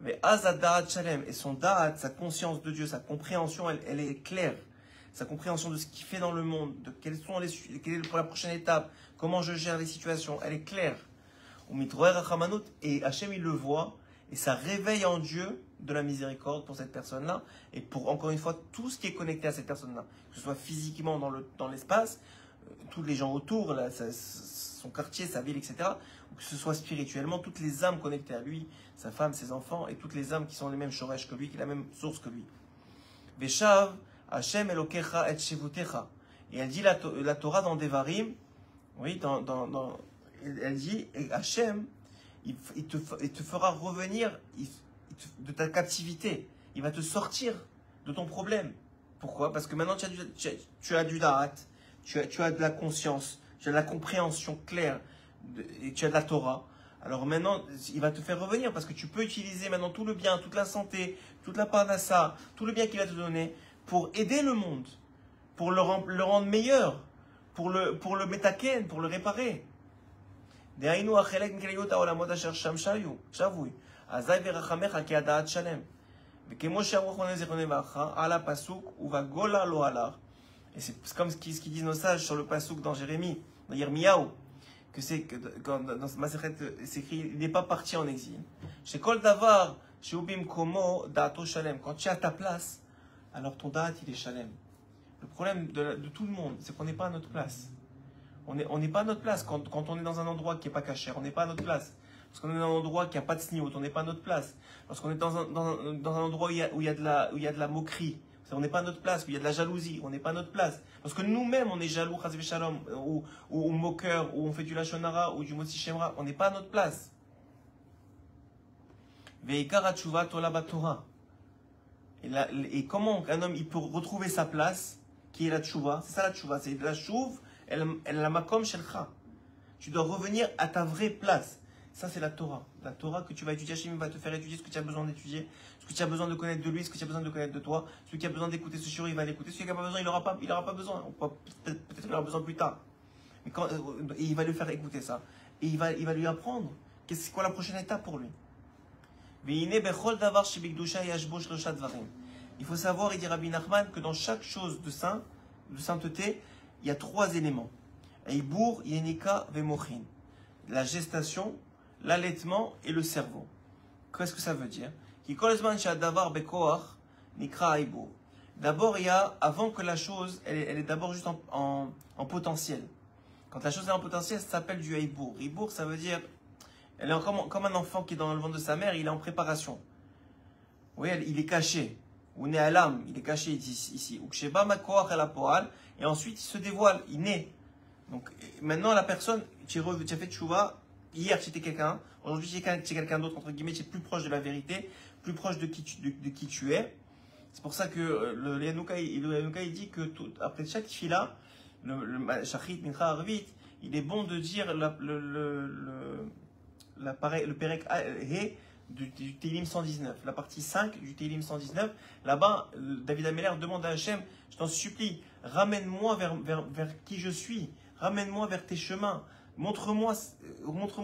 Mais Azadat Shalem, et son da'at, sa conscience de Dieu, sa compréhension, elle est claire. Sa compréhension de ce qu'il fait dans le monde, de quelle est pour la prochaine étape, comment je gère les situations, elle est claire. Et Hachem, il le voit, et ça réveille en Dieu de la miséricorde pour cette personne-là, et pour, encore une fois, tout ce qui est connecté à cette personne-là, que ce soit physiquement dans l'espace, tous les gens autour, là, son quartier, sa ville, etc., ou que ce soit spirituellement, toutes les âmes connectées à lui, sa femme, ses enfants, et toutes les âmes qui sont les mêmes shoresh que lui, qui ont la même source que lui. Veshav, Hachem Elokecha et Shevutecha. Et elle dit la Torah dans Devarim, oui, elle dit, et Hachem, il te fera revenir de ta captivité. Il va te sortir de ton problème. Pourquoi? Parce que maintenant tu as du da'at, tu as de la conscience, tu as de la compréhension claire, et tu as de la Torah. Alors maintenant, il va te faire revenir parce que tu peux utiliser maintenant tout le bien, toute la santé, toute la parnassa, tout le bien qu'il va te donner pour aider le monde, pour le rendre meilleur, pour le metaken, pour le réparer. דהיינו החלק מכליות העולמות אשר שם שבוי, אזי ורחמך כי הדעת שלם. וכמו שאמרו אחרוני זיכרוני ברכה, על הפסוק ובגולה לא הלך. Et c'est comme ce qu'ils disent nos sages sur le pasuk dans Jérémie, dans Yirmiyahu, que c'est dans Masechet, c'est écrit, il n'est pas parti en exil. Chez Kol Davar, chez Ubim Komo, Da'ato Shalem. Quand tu es à ta place, alors ton da'at il est Shalem. Le problème de tout le monde, c'est qu'on n'est pas à notre place. On n'est pas à notre place. Quand on est dans un endroit qui n'est pas caché, on n'est pas à notre place. Lorsqu'on est dans un endroit qui n'a pas de sniout, on n'est pas à notre place. Lorsqu'on est dans un endroit où il y a de la moquerie, on n'est pas à notre place. Où il y a de la jalousie, on n'est pas à notre place. Lorsque nous-mêmes, on est jaloux, chazvé shalom, ou moqueur, ou on fait du lachonara, ou du motzi shemra, on n'est pas à notre place. Veikar atshuva tola batora. Et comment un homme il peut retrouver sa place, qui est la tchouva? C'est ça la tchouva, c'est la chouve. Elle la makom shelcha. Tu dois revenir à ta vraie place. Ça, c'est la Torah. La Torah que tu vas étudier, Hachem va te faire étudier ce que tu as besoin d'étudier, ce que tu as besoin de connaître de lui, ce que tu as besoin de connaître de toi. Celui qui a besoin d'écouter ce shiur, il va l'écouter. Celui qui n'a pas besoin, il n'aura pas besoin. Peut-être qu'il aura besoin plus tard. Mais et il va lui faire écouter ça. Et il va lui apprendre. C'est quoi la prochaine étape pour lui? Il faut savoir, il dit Rabbi Nachman, que dans chaque chose de sainteté, il y a 3 éléments. Eibour, Yenika, Vemochin. La gestation, l'allaitement et le cerveau. Qu'est-ce que ça veut dire? D'abord, il y a, avant que la chose, elle est d'abord juste en potentiel. Quand la chose est en potentiel, ça s'appelle du Eibour. Eibour, ça veut dire, elle est comme un enfant qui est dans le ventre de sa mère, il est en préparation. Oui, il est caché. Ou né à l'âme, il est caché ici. Et ensuite, il se dévoile, il naît. Donc, maintenant, la personne, tu as fait tchouva, hier, tu étais quelqu'un, aujourd'hui, tu es quelqu'un d'autre, entre guillemets, tu es plus proche de la vérité, plus proche de qui tu es. C'est pour ça que le Yanouka, il dit que après chaque fila, le Shachrit, Mincha, Arvit, il est bon de dire le Perek He du Télim 119, la partie 5 du Télim 119. Là-bas, David Ameller demande à Hachem, je t'en supplie, ramène-moi vers qui je suis, ramène-moi vers tes chemins, montre-moi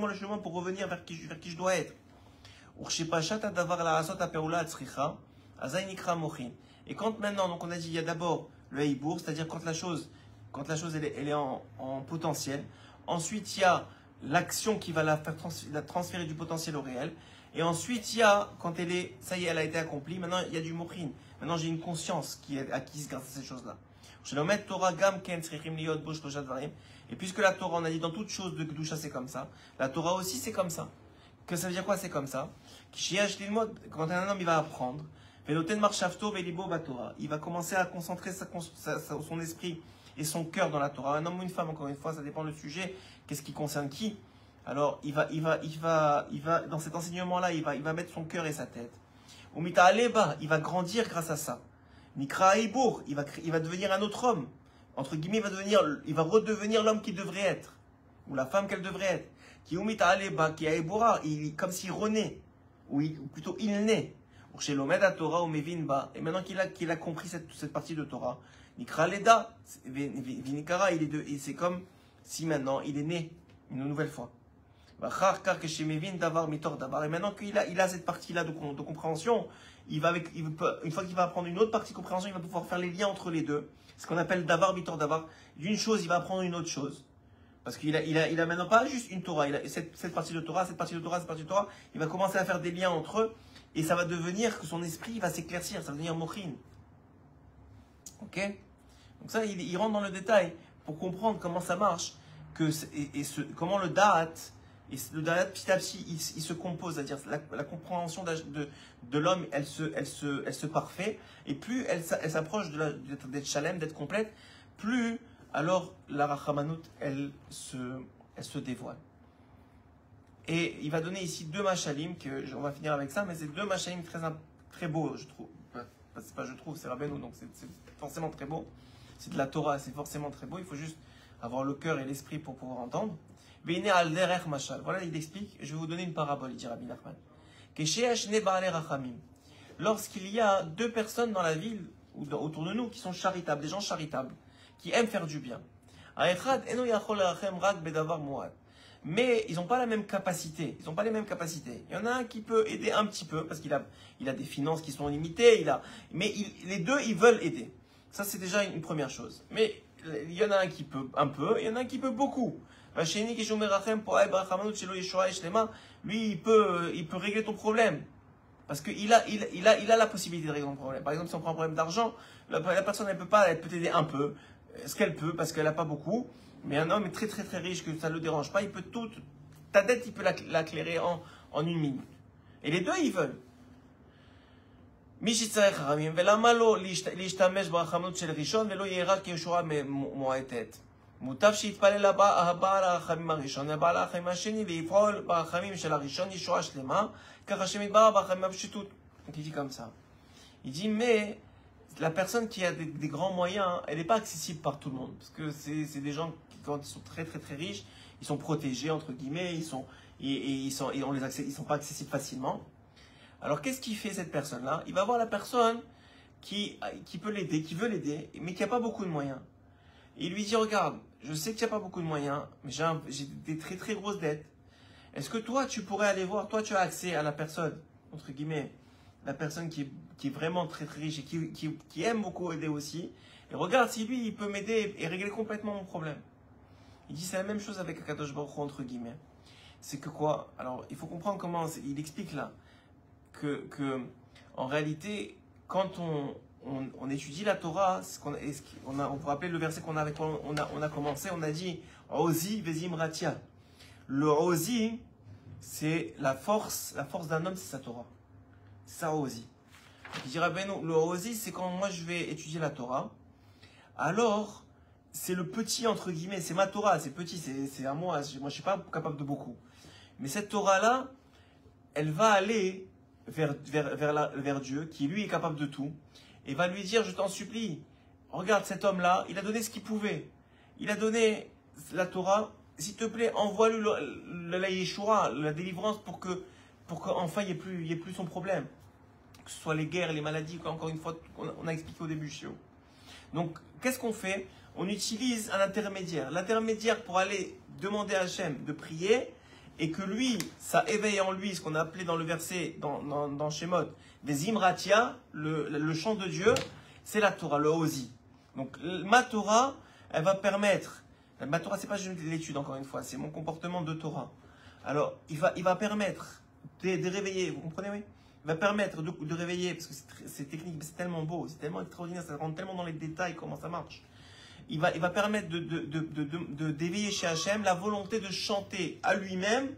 le chemin pour revenir vers qui je dois être. Et quand maintenant, donc on a dit, il y a d'abord le Heibour, c'est-à-dire quand la chose elle est en potentiel. Ensuite, il y a l'action qui va la faire transférer du potentiel au réel. Et ensuite, il y a, quand ça y est, elle a été accomplie, maintenant il y a du mochin. Maintenant, j'ai une conscience qui est acquise grâce à ces choses-là. Et puisque la Torah, on a dit dans toute chose de Kedusha, c'est comme ça, la Torah aussi, c'est comme ça. Que ça veut dire quoi, c'est comme ça? Quand un homme, il va apprendre, il va commencer à concentrer son esprit et son cœur dans la Torah. Un homme ou une femme, encore une fois, ça dépend du sujet, qu'est-ce qui concerne qui. Alors, il va dans cet enseignement-là, il va mettre son cœur et sa tête. Umita Aleba, il va grandir grâce à ça. Nikra Eibour, il va devenir un autre homme. Entre guillemets, il va redevenir l'homme qu'il devrait être. Ou la femme qu'elle devrait être. Qui Umita Aleba, qui a Eiboura, comme s'il renaît. Ou plutôt, il naît. Chez l'Omed à Torah ou Mevinba. Et maintenant qu'il a compris cette partie de Torah, Nikra Leda, Vinikara, et c'est comme si maintenant il est né une nouvelle fois. Et maintenant qu'il a cette partie-là de compréhension, une fois qu'il va apprendre une autre partie de compréhension, il va pouvoir faire les liens entre les deux. Ce qu'on appelle davar mitor davar. D'une chose, il va apprendre une autre chose. Parce qu'il a maintenant pas juste une Torah, il a cette partie de Torah, cette partie de Torah, cette partie de Torah. Il va commencer à faire des liens entre eux et ça va devenir que son esprit va s'éclaircir, ça va devenir mochin. Ok? Donc ça, il rentre dans le détail pour comprendre comment ça marche, comment le da'at, petit à petit, il se compose, c'est-à-dire la compréhension de l'homme, elle se parfait, et plus elle s'approche d'être shalem, d'être complète, plus alors la rachamanout, elle se dévoile. Et il va donner ici deux machalim, on va finir avec ça, mais c'est deux machalim très beaux, je trouve. C'est pas je trouve, c'est Rabbeinu, donc c'est forcément très beau. C'est de la Torah, c'est forcément très beau. Il faut juste avoir le cœur et l'esprit pour pouvoir entendre. Voilà, il explique. Je vais vous donner une parabole, il dit Rabbi Nachman. Lorsqu'il y a deux personnes dans la ville ou autour de nous qui sont charitables, des gens charitables, qui aiment faire du bien. Mais ils n'ont pas la même capacité. Ils n'ont pas les mêmes capacités. Il y en a un qui peut aider un petit peu parce qu'il a des finances qui sont limitées. Mais les deux, ils veulent aider. Ça, c'est déjà une première chose. Mais il y en a un qui peut un peu, il y en a un qui peut beaucoup. Lui, il peut régler ton problème. Parce qu'il a la possibilité de régler ton problème. Par exemple, si on prend un problème d'argent, la personne, elle peut t'aider un peu. Ce qu'elle peut, parce qu'elle n'a pas beaucoup. Mais un homme est très très très riche, que ça ne le dérange pas, il peut tout. Ta dette, il peut l'éclairer en une minute. Et les deux, ils veulent. מוטב שיתפלל הבעל הרחמים הראשון ובעל הרחמים השני ויפעל ברחמים של הראשון ישועה שלמה ככה שמתברר ברחמים הפשיטות. Il dit comme ça. Il dit mais la personne qui a des grands moyens, elle n'est pas accessible par tout le monde. Parce que c'est des gens qui, quand ils sont très très très riches, ils sont protégés entre guillemets, ils sont pas accessibles facilement. Alors qu'est-ce qu'il fait cette personne-là? Il va voir la personne qui peut l'aider, qui veut l'aider, mais qui n'a pas beaucoup de moyens. Et il lui dit, regarde, je sais que tu n'as pas beaucoup de moyens, mais j'ai des très très grosses dettes. Est-ce que toi, tu pourrais aller voir, toi tu as accès à la personne, entre guillemets, la personne qui est vraiment très très riche et qui aime beaucoup aider aussi, et regarde si lui, il peut m'aider et régler complètement mon problème. Il dit, c'est la même chose avec Akadosh Baruch Hu, entre guillemets. C'est que quoi? Alors, il faut comprendre comment, il explique là, que en réalité, quand on étudie la Torah, on peut rappeler le verset on a commencé, on a dit Ozi Vezim Ratia. Le Ozi, c'est la force d'un homme, c'est sa Torah. C'est ça Ozi. Il dira le Ozi, c'est quand moi je vais étudier la Torah. Alors, c'est le petit entre guillemets, c'est ma Torah, c'est petit, c'est à moi. Moi, je suis pas capable de beaucoup. Mais cette Torah-là, elle va aller vers Dieu, qui lui est capable de tout, et va lui dire, je t'en supplie, regarde cet homme-là, il a donné ce qu'il pouvait. Il a donné la Torah, s'il te plaît, envoie-lui la Yeshua, la délivrance, pour qu'enfin il n'y ait plus son problème. Que ce soit les guerres, les maladies, encore une fois, on a expliqué au début, Chiot. Donc, qu'est-ce qu'on fait? On utilise un intermédiaire. L'intermédiaire pour aller demander à Hachem de prier, et que lui, ça éveille en lui ce qu'on a appelé dans le verset, dans Shemot, des Imratia, le chant de Dieu, c'est la Torah, le Ozi. Donc, ma Torah, elle va permettre, ma Torah, c'est pas juste l'étude, encore une fois, c'est mon comportement de Torah. Alors, il va permettre de réveiller, vous comprenez, oui? Il va permettre de réveiller, parce que c'est technique, mais c'est tellement beau, c'est tellement extraordinaire, ça rentre tellement dans les détails, comment ça marche. Il va permettre d'éveiller chez Hachem la volonté de chanter à lui-même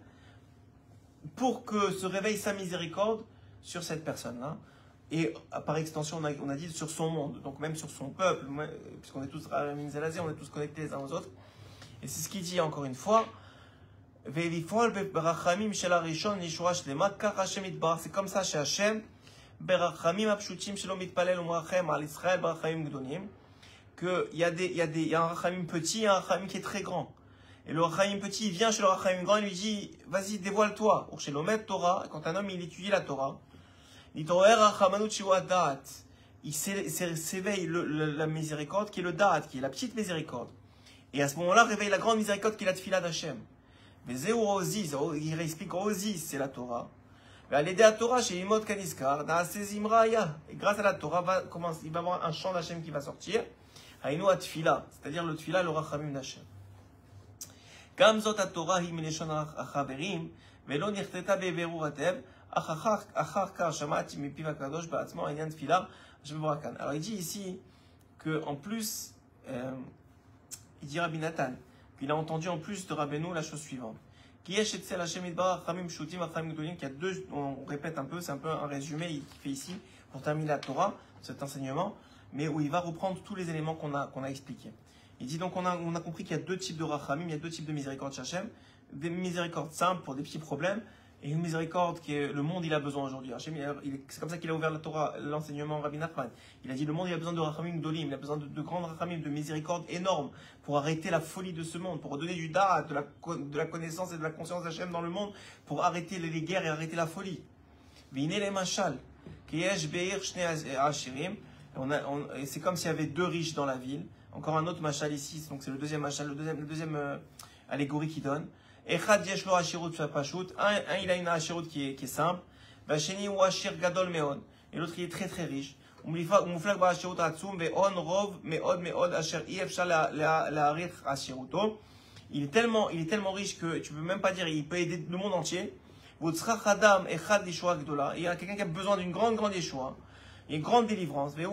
pour que se réveille sa miséricorde sur cette personne-là. Et par extension, on a dit sur son monde, donc même sur son peuple, puisqu'on est tous on est tous connectés les uns aux autres. Et c'est ce qu'il dit encore une fois. C'est comme ça chez Hachem. Qu'il y a un rachamim petit et un rachamim qui est très grand. Et le rachamim petit, il vient chez le rachamim grand et lui dit, vas-y, dévoile-toi. Ou chez l'omet Torah, quand un homme il étudie la Torah, il s'éveille la miséricorde qui est le da'at, qui est la petite miséricorde. Et à ce moment-là, réveille la grande miséricorde qui est la tefila d'Hachem. Mais il explique Ozi, c'est la Torah. Et grâce à la Torah, il va y avoir un chant d'Hachem qui va sortir. C'est-à-dire le tfila, le rachamim d'Hachem. גם זאת התורה היא מלשון החברים, ולא נכתתה בבירור היטב, אך אחר כך שמעתי מפיו הקדוש בעצמו העניין תפילה, השם יברך כאן. Alors il dit ici que en plus, il dit Rabbi Nathan, qu'il a entendu en plus de Rabbeinu la chose suivante. Qui est chez Tzel Hashem Yitbarach Chamim Shutim Acham Gdolim, qui a deux, on répète un peu, c'est un peu un résumé qu'il fait ici pour terminer la Torah, cet enseignement, mais où il va reprendre tous les éléments qu'on a expliqués. Il dit donc on a compris qu'il y a deux types de Rachamim, il y a deux types de miséricorde chez Hashem, des miséricordes simples pour des petits problèmes, et une miséricorde que le monde il a besoin aujourd'hui. C'est comme ça qu'il a ouvert la Torah, l'enseignement Rabbi Nachman. Il a dit le monde il a besoin de Rachamim Gdolim, il a besoin de grandes Rachamim, de miséricorde énormes pour arrêter la folie de ce monde, pour donner du da'at, de la connaissance et de la conscience d'Hachem dans le monde, pour arrêter les guerres et arrêter la folie. V'hinei le mashal, kiyesh be'ir shnei ashirim, et c'est comme s'il y avait deux riches dans la ville. Encore un autre mashal ici, donc c'est le deuxième mashal, le deuxième allégorie qui donne. Echad yesh lo ashirut pashut, un il a une ashirut qui est simple, v'asheni ou ashir gadol meod, et l'autre il est très très riche. Umuflag ba ashirut atzum ve'on rov meod asher i efshar la'arich ashiruto. Il est tellement riche que tu peux même pas dire il peut aider le monde entier. V'utzrach adam echad lishua gdola, il y a quelqu'un qui a besoin d'une grande yeshua, une grande délivrance. Donc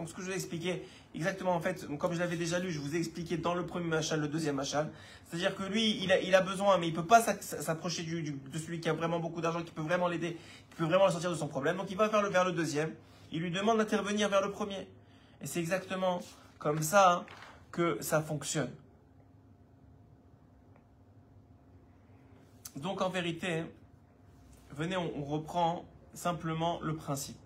ce que je vais expliquer exactement en fait, comme je l'avais déjà lu, je vous ai expliqué dans le premier machal, le deuxième machal. C'est-à-dire que lui, il a besoin, mais il ne peut pas s'approcher de celui qui a vraiment beaucoup d'argent, qui peut vraiment l'aider, qui peut vraiment le sortir de son problème. Donc il va vers le deuxième. Il lui demande d'intervenir vers le premier. Et c'est exactement comme ça que ça fonctionne. Donc en vérité, venez, on reprend simplement le principe.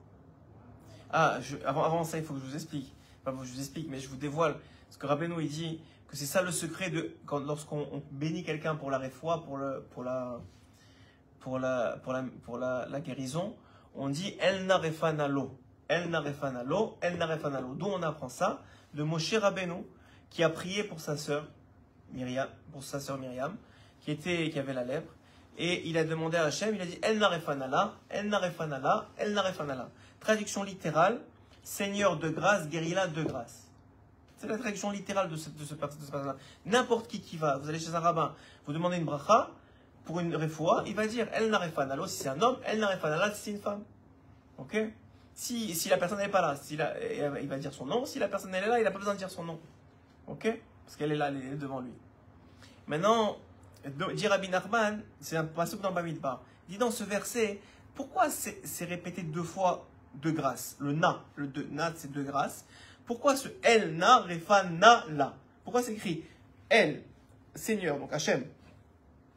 Avant ça, il faut que je vous explique. Enfin, je vous explique, mais je vous dévoile. Parce que Rabbeinu, il dit que c'est ça le secret lorsqu'on bénit quelqu'un pour la réfoua, pour la guérison, on dit El narefanalo. El narefanalo, El narefanalo. D'où on apprend ça? De Moshe Rabbeinu, qui a prié pour sa sœur Myriam, qui avait la lèpre. Et il a demandé à Hachem, il a dit El narefanala, El narefanala, El narefanala. Traduction littérale, Seigneur de grâce, guéris-la de grâce. C'est la traduction littérale de ce passage-là. N'importe qui va, vous allez chez un rabbin, vous demandez une bracha pour une refoua, il va dire El narefanalo si c'est un homme, El narefanala si c'est une femme. Ok? Si la personne n'est pas là, il va dire son nom. Si la personne elle est là, il n'a pas besoin de dire son nom. Ok? Parce qu'elle est là, elle est devant lui. Maintenant, dit Rabbi Nachman, c'est un passage dans Bamidbar. Il dit dans ce verset, pourquoi c'est répété deux fois de grâce? Le na, na c'est de grâce. Pourquoi ce El na, Refa na la? Pourquoi c'est écrit El, Seigneur, donc Hachem,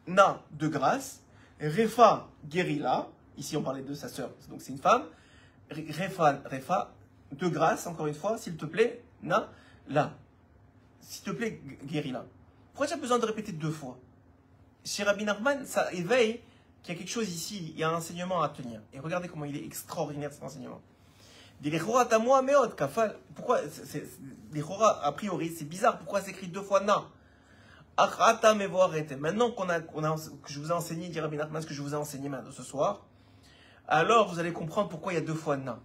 na de grâce, Refa guérila, ici on parlait de sa sœur, donc c'est une femme, Refa de grâce, encore une fois, s'il te plaît, na la. S'il te plaît, guérila. Pourquoi tu as besoin de répéter deux fois? Chez Rabbi Nachman, ça éveille qu'il y a quelque chose ici, il y a un enseignement à tenir. Et regardez comment il est extraordinaire cet enseignement. Pourquoi a priori, c'est bizarre, pourquoi c'est écrit deux fois na? Maintenant que je vous ai enseigné, dit Rabbi Nachman, ce que je vous ai enseigné maintenant ce soir, alors vous allez comprendre pourquoi il y a deux fois na.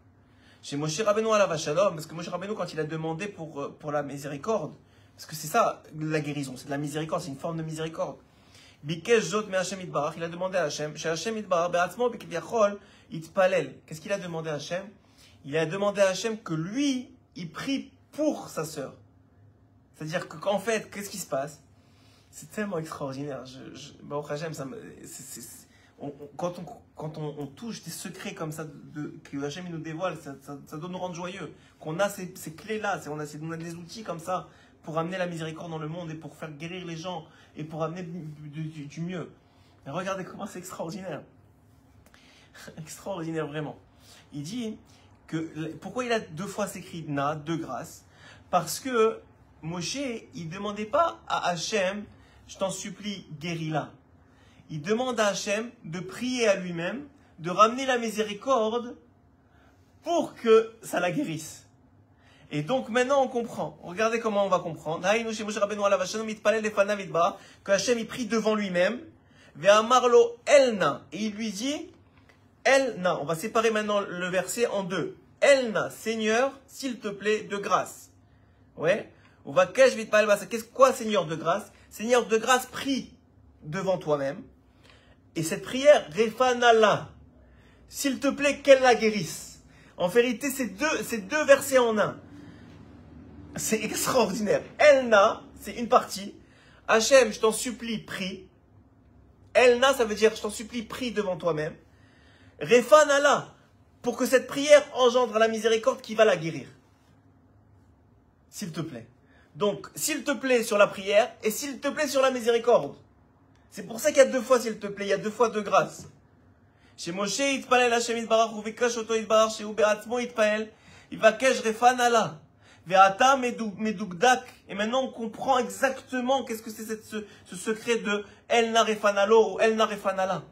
Chez Moshe Rabbeinu alav shalom, parce que Moshe Rabbeinu, quand il a demandé pour la miséricorde, parce que c'est ça la guérison, c'est de la miséricorde, c'est une forme de miséricorde. Bikesh zot me Hashem Yitbarach, il a demandé à Hashem, chez Hashem Yitbarach, be'atzmo b'kivyachol yitpalel. Qu'est-ce qu'il a demandé à Hashem? Il a demandé à Hashem que lui, il prie pour sa sœur. C'est-à-dire qu'en fait, qu'est-ce qui se passe? C'est tellement extraordinaire. Baruch Hashem, quand on touche des secrets comme ça, que Hashem il nous dévoile, ça doit nous rendre joyeux. Qu'on a ces clés-là, on a des outils comme ça pour amener la miséricorde dans le monde et pour faire guérir les gens et pour amener du mieux. Et regardez comment c'est extraordinaire. Extraordinaire vraiment. Il dit que pourquoi il a deux fois s'écrit na, de grâce? Parce que Moshe, il ne demandait pas à Hachem, je t'en supplie, guéris-la. Il demande à Hachem de prier à lui-même, de ramener la miséricorde pour que ça la guérisse. Et donc maintenant on comprend. Regardez comment on va comprendre. Que Hachem il prie devant lui-même. Et il lui dit Elna. On va séparer maintenant le verset en deux. Elna, Seigneur, s'il te plaît, de grâce. Ouais. On va qu'est-ce quoi Seigneur de grâce? Seigneur de grâce, prie devant toi-même. Et cette prière, Refanala, s'il te plaît, qu'elle la guérisse. En vérité, c'est deux versets en un. C'est extraordinaire. Elna, c'est une partie. Hachem, je t'en supplie, prie. Elna, ça veut dire, je t'en supplie, prie devant toi-même. Refanala, pour que cette prière engendre la miséricorde qui va la guérir. S'il te plaît. Donc, s'il te plaît sur la prière et s'il te plaît sur la miséricorde. C'est pour ça qu'il y a deux fois s'il te plaît, il y a deux fois de grâce. Chez Moshe, Itpalel Hashem Itbarach, Uvekash Oto Itbarach, chez Ubeatzmo Itpael, Ivakesh Refanala, Veata Medugdak. Et maintenant on comprend exactement qu'est-ce que c'est ce secret de Elna Refanalo ou Elna Refanala.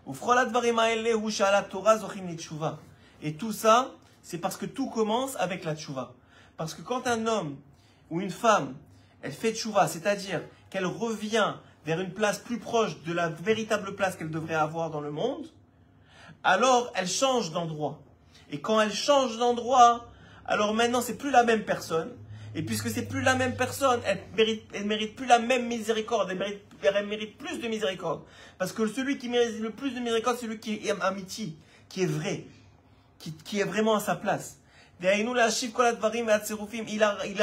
Ufrola Dvarim Haele Hu Shala Torah Zochim Nitshuva. Et tout ça, c'est parce que tout commence avec la tchouva. Parce que quand un homme ou une femme, elle fait tchouva, c'est-à-dire qu'elle revient vers une place plus proche de la véritable place qu'elle devrait avoir dans le monde, alors elle change d'endroit. Et quand elle change d'endroit, alors maintenant c'est plus la même personne. Et puisque c'est plus la même personne, elle mérite plus la même miséricorde, elle mérite plus de miséricorde. Parce que celui qui mérite le plus de miséricorde, c'est celui qui est amitié, qui est vrai, qui est vraiment à sa place. Il a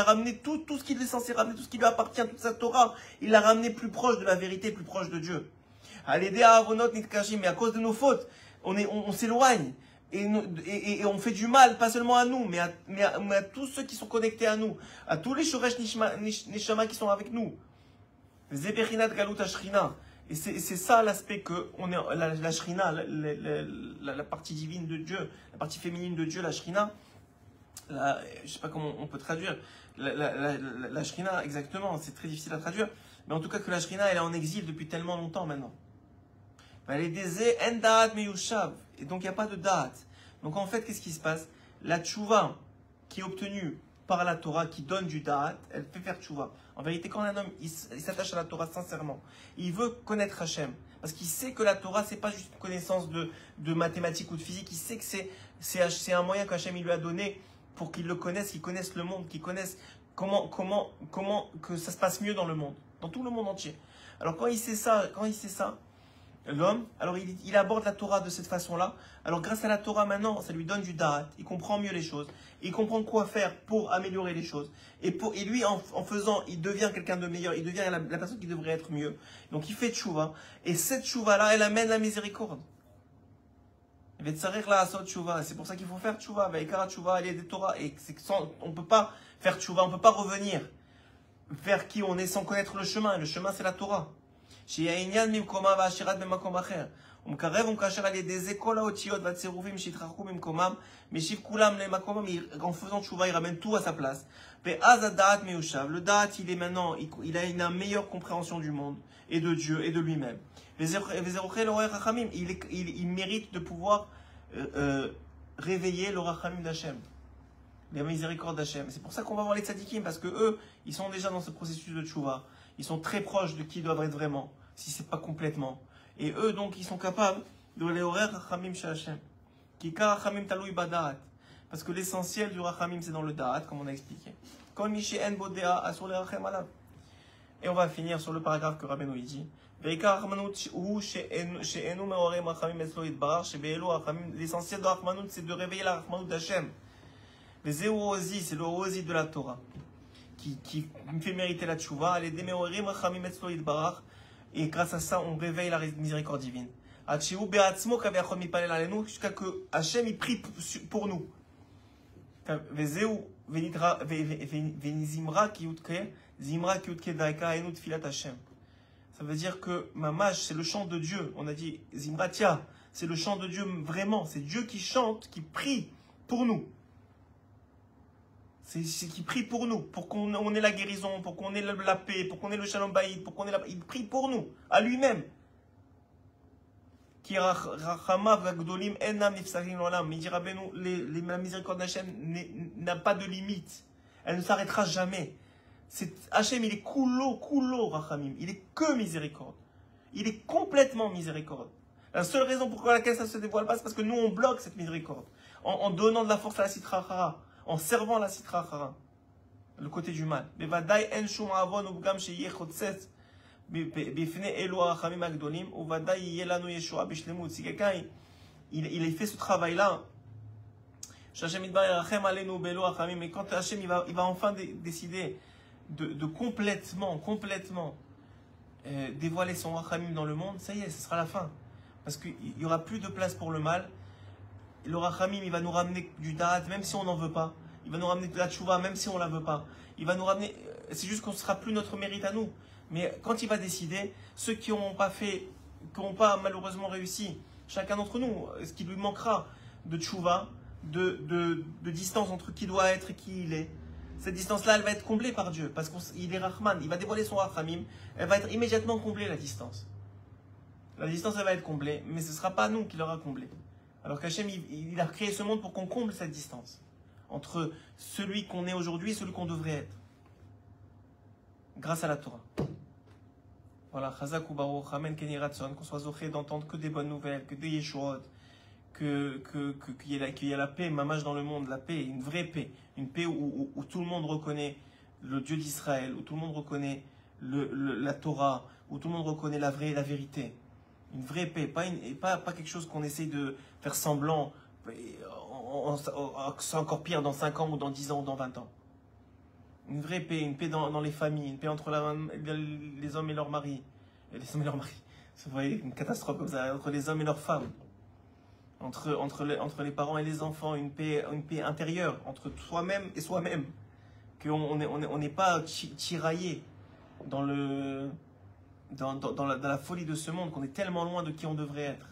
ramené tout ce qu'il est censé ramener, tout ce qui lui appartient, toute sa Torah, il l'a ramené plus proche de la vérité, plus proche de Dieu. Mais à cause de nos fautes, on s'éloigne. Et on fait du mal, pas seulement à nous, mais à tous ceux qui sont connectés à nous, à tous les Shoresh Neshama qui sont avec nous. Et c'est ça l'aspect que on est, la Shrina, la partie divine de Dieu, la partie féminine de Dieu, la Shrina. Je ne sais pas comment on peut traduire la Shrina exactement, c'est très difficile à traduire, mais en tout cas que la Shrina elle est en exil depuis tellement longtemps maintenant. Elle est désée en da'at meyushav, et donc il n'y a pas de da'at. Donc en fait qu'est-ce qui se passe? La tchouva qui est obtenue par la Torah, qui donne du da'at, elle fait faire tchouva. En vérité quand un homme il s'attache à la Torah sincèrement, il veut connaître Hachem, parce qu'il sait que la Torah c'est pas juste une connaissance de mathématiques ou de physique, il sait que c'est un moyen qu'Hachem il lui a donné pour qu'ils le connaissent, qu'ils connaissent le monde, qu'ils connaissent comment que ça se passe mieux dans le monde, dans tout le monde entier. Alors quand il sait ça, l'homme, alors il aborde la Torah de cette façon-là. Alors grâce à la Torah maintenant, ça lui donne du da'at, il comprend mieux les choses, il comprend quoi faire pour améliorer les choses. Et lui, en faisant, il devient quelqu'un de meilleur, il devient la personne qui devrait être mieux. Donc il fait tchouva, et cette tchouva-là, elle amène la miséricorde. C'est pour ça qu'il faut faire tchouva, et on ne peut pas faire tchouva, on ne peut pas revenir vers qui on est sans connaître le chemin. Le chemin c'est la Torah. En faisant tchouva, il ramène tout à sa place. Le da'at, il est maintenant, il a une meilleure compréhension du monde et de Dieu et de lui-même. Il mérite de pouvoir réveiller le rachamim d'Hachem, les miséricordes d'Hachem. C'est pour ça qu'on va voir les tzadikim, parce que eux, ils sont déjà dans ce processus de tchouva. Ils sont très proches de qui ils doivent être vraiment, si c'est pas complètement. Et eux, donc, ils sont capables de les horaires rachamim chez Hachem. Kika rachamim taloui badaat. Parce que l'essentiel du rachamim, c'est dans le da'at, comme on a expliqué. Et on va finir sur le paragraphe que Rabbeinu dit. L'essentiel de Rachmanout, c'est de réveiller la Rachmanout d'Hachem. Les Zéozi, c'est le Ozi de la Torah, qui me fait mériter la tchouva. Et grâce à ça, on réveille la miséricorde divine. Jusqu'à que Hachem il prie pour nous. Ça veut dire que Mamash, c'est le chant de Dieu. On a dit Zimratia, c'est le chant de Dieu vraiment. C'est Dieu qui chante, qui prie pour nous. C'est qui prie pour nous, pour qu'on ait la guérison, pour qu'on ait la paix, pour qu'on ait le shalom baïd, pour qu'on ait il prie pour nous, à lui-même. Qui rachamav gdolim enam nifsarim l'olam. Il dit Rabbeinu, la miséricorde d'Hachem n'a pas de limite. Elle ne s'arrêtera jamais. Hachem, il est kulo rachamim. Il est que miséricorde. Il est complètement miséricorde. La seule raison pour laquelle ça ne se dévoile pas, c'est parce que nous, on bloque cette miséricorde. En donnant de la force à la Sitra Achara. En servant la Sitra Achara. le côté du mal. Bevadai en shum avon ubgam sheyeh chotzet bifne elu harachamim agdolim uvadai yeh lanu yeshua bishlemut. Si quelqu'un il fait ce travail-là, Shachem idbar yerachem alenu belu harachamim, mais quand Hachem il va enfin décider de complètement dévoiler son rachamim dans le monde, ça y est, ce sera la fin. Parce qu'il n'y aura plus de place pour le mal. Le rachamim, il va nous ramener du da'at, même si on n'en veut pas. Il va nous ramener de la tchouva, même si on ne la veut pas. Il va nous ramener... C'est juste qu'on ne sera plus notre mérite à nous. Mais quand il va décider, ceux qui n'ont pas fait, qui n'ont pas malheureusement réussi, chacun d'entre nous, ce qui lui manquera de tchouva, de distance entre qui doit être et qui il est, cette distance-là, elle va être comblée par Dieu. Parce qu'il est Rahman, il va dévoiler son rachamim, elle va être immédiatement comblée, la distance. La distance, elle va être comblée, mais ce ne sera pas nous qui l'aura comblée. Alors qu'Hachem, il a créé ce monde pour qu'on comble cette distance entre celui qu'on est aujourd'hui et celui qu'on devrait être. Grâce à la Torah. Voilà, Chazak ou Baruch, Amen, Keni Ratson, qu'on soit zoché d'entendre que des bonnes nouvelles, que des Yeshuot, qu'il y ait la paix, mamash dans le monde, la paix, une vraie paix, une paix où tout le monde reconnaît le Dieu d'Israël, où tout le monde reconnaît la Torah, où tout le monde reconnaît la vérité. Une vraie paix, pas quelque chose qu'on essaye de faire semblant, c'est encore pire dans 5 ans ou dans 10 ans ou dans 20 ans. Une vraie paix, une paix dans les familles, une paix entre les hommes et leurs maris. Les hommes et leurs maris, vous voyez, une catastrophe comme ça, entre les hommes et leurs femmes. Entre les parents et les enfants, une paix intérieure, entre soi-même et soi-même. Qu'on n'est pas tiraillé dans la folie de ce monde, qu'on est tellement loin de qui on devrait être.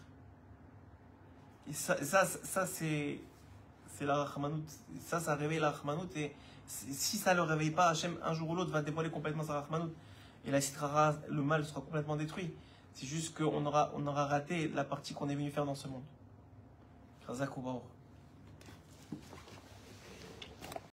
Et ça c'est la Rahmanout. Ça réveille la Rahmanout. Et si ça ne le réveille pas, Hachem, un jour ou l'autre, va dévoiler complètement sa Rahmanout. Et la Sitrara, le mal sera complètement détruit. C'est juste qu'on aura raté la partie qu'on est venu faire dans ce monde. Chazak ou Baruch.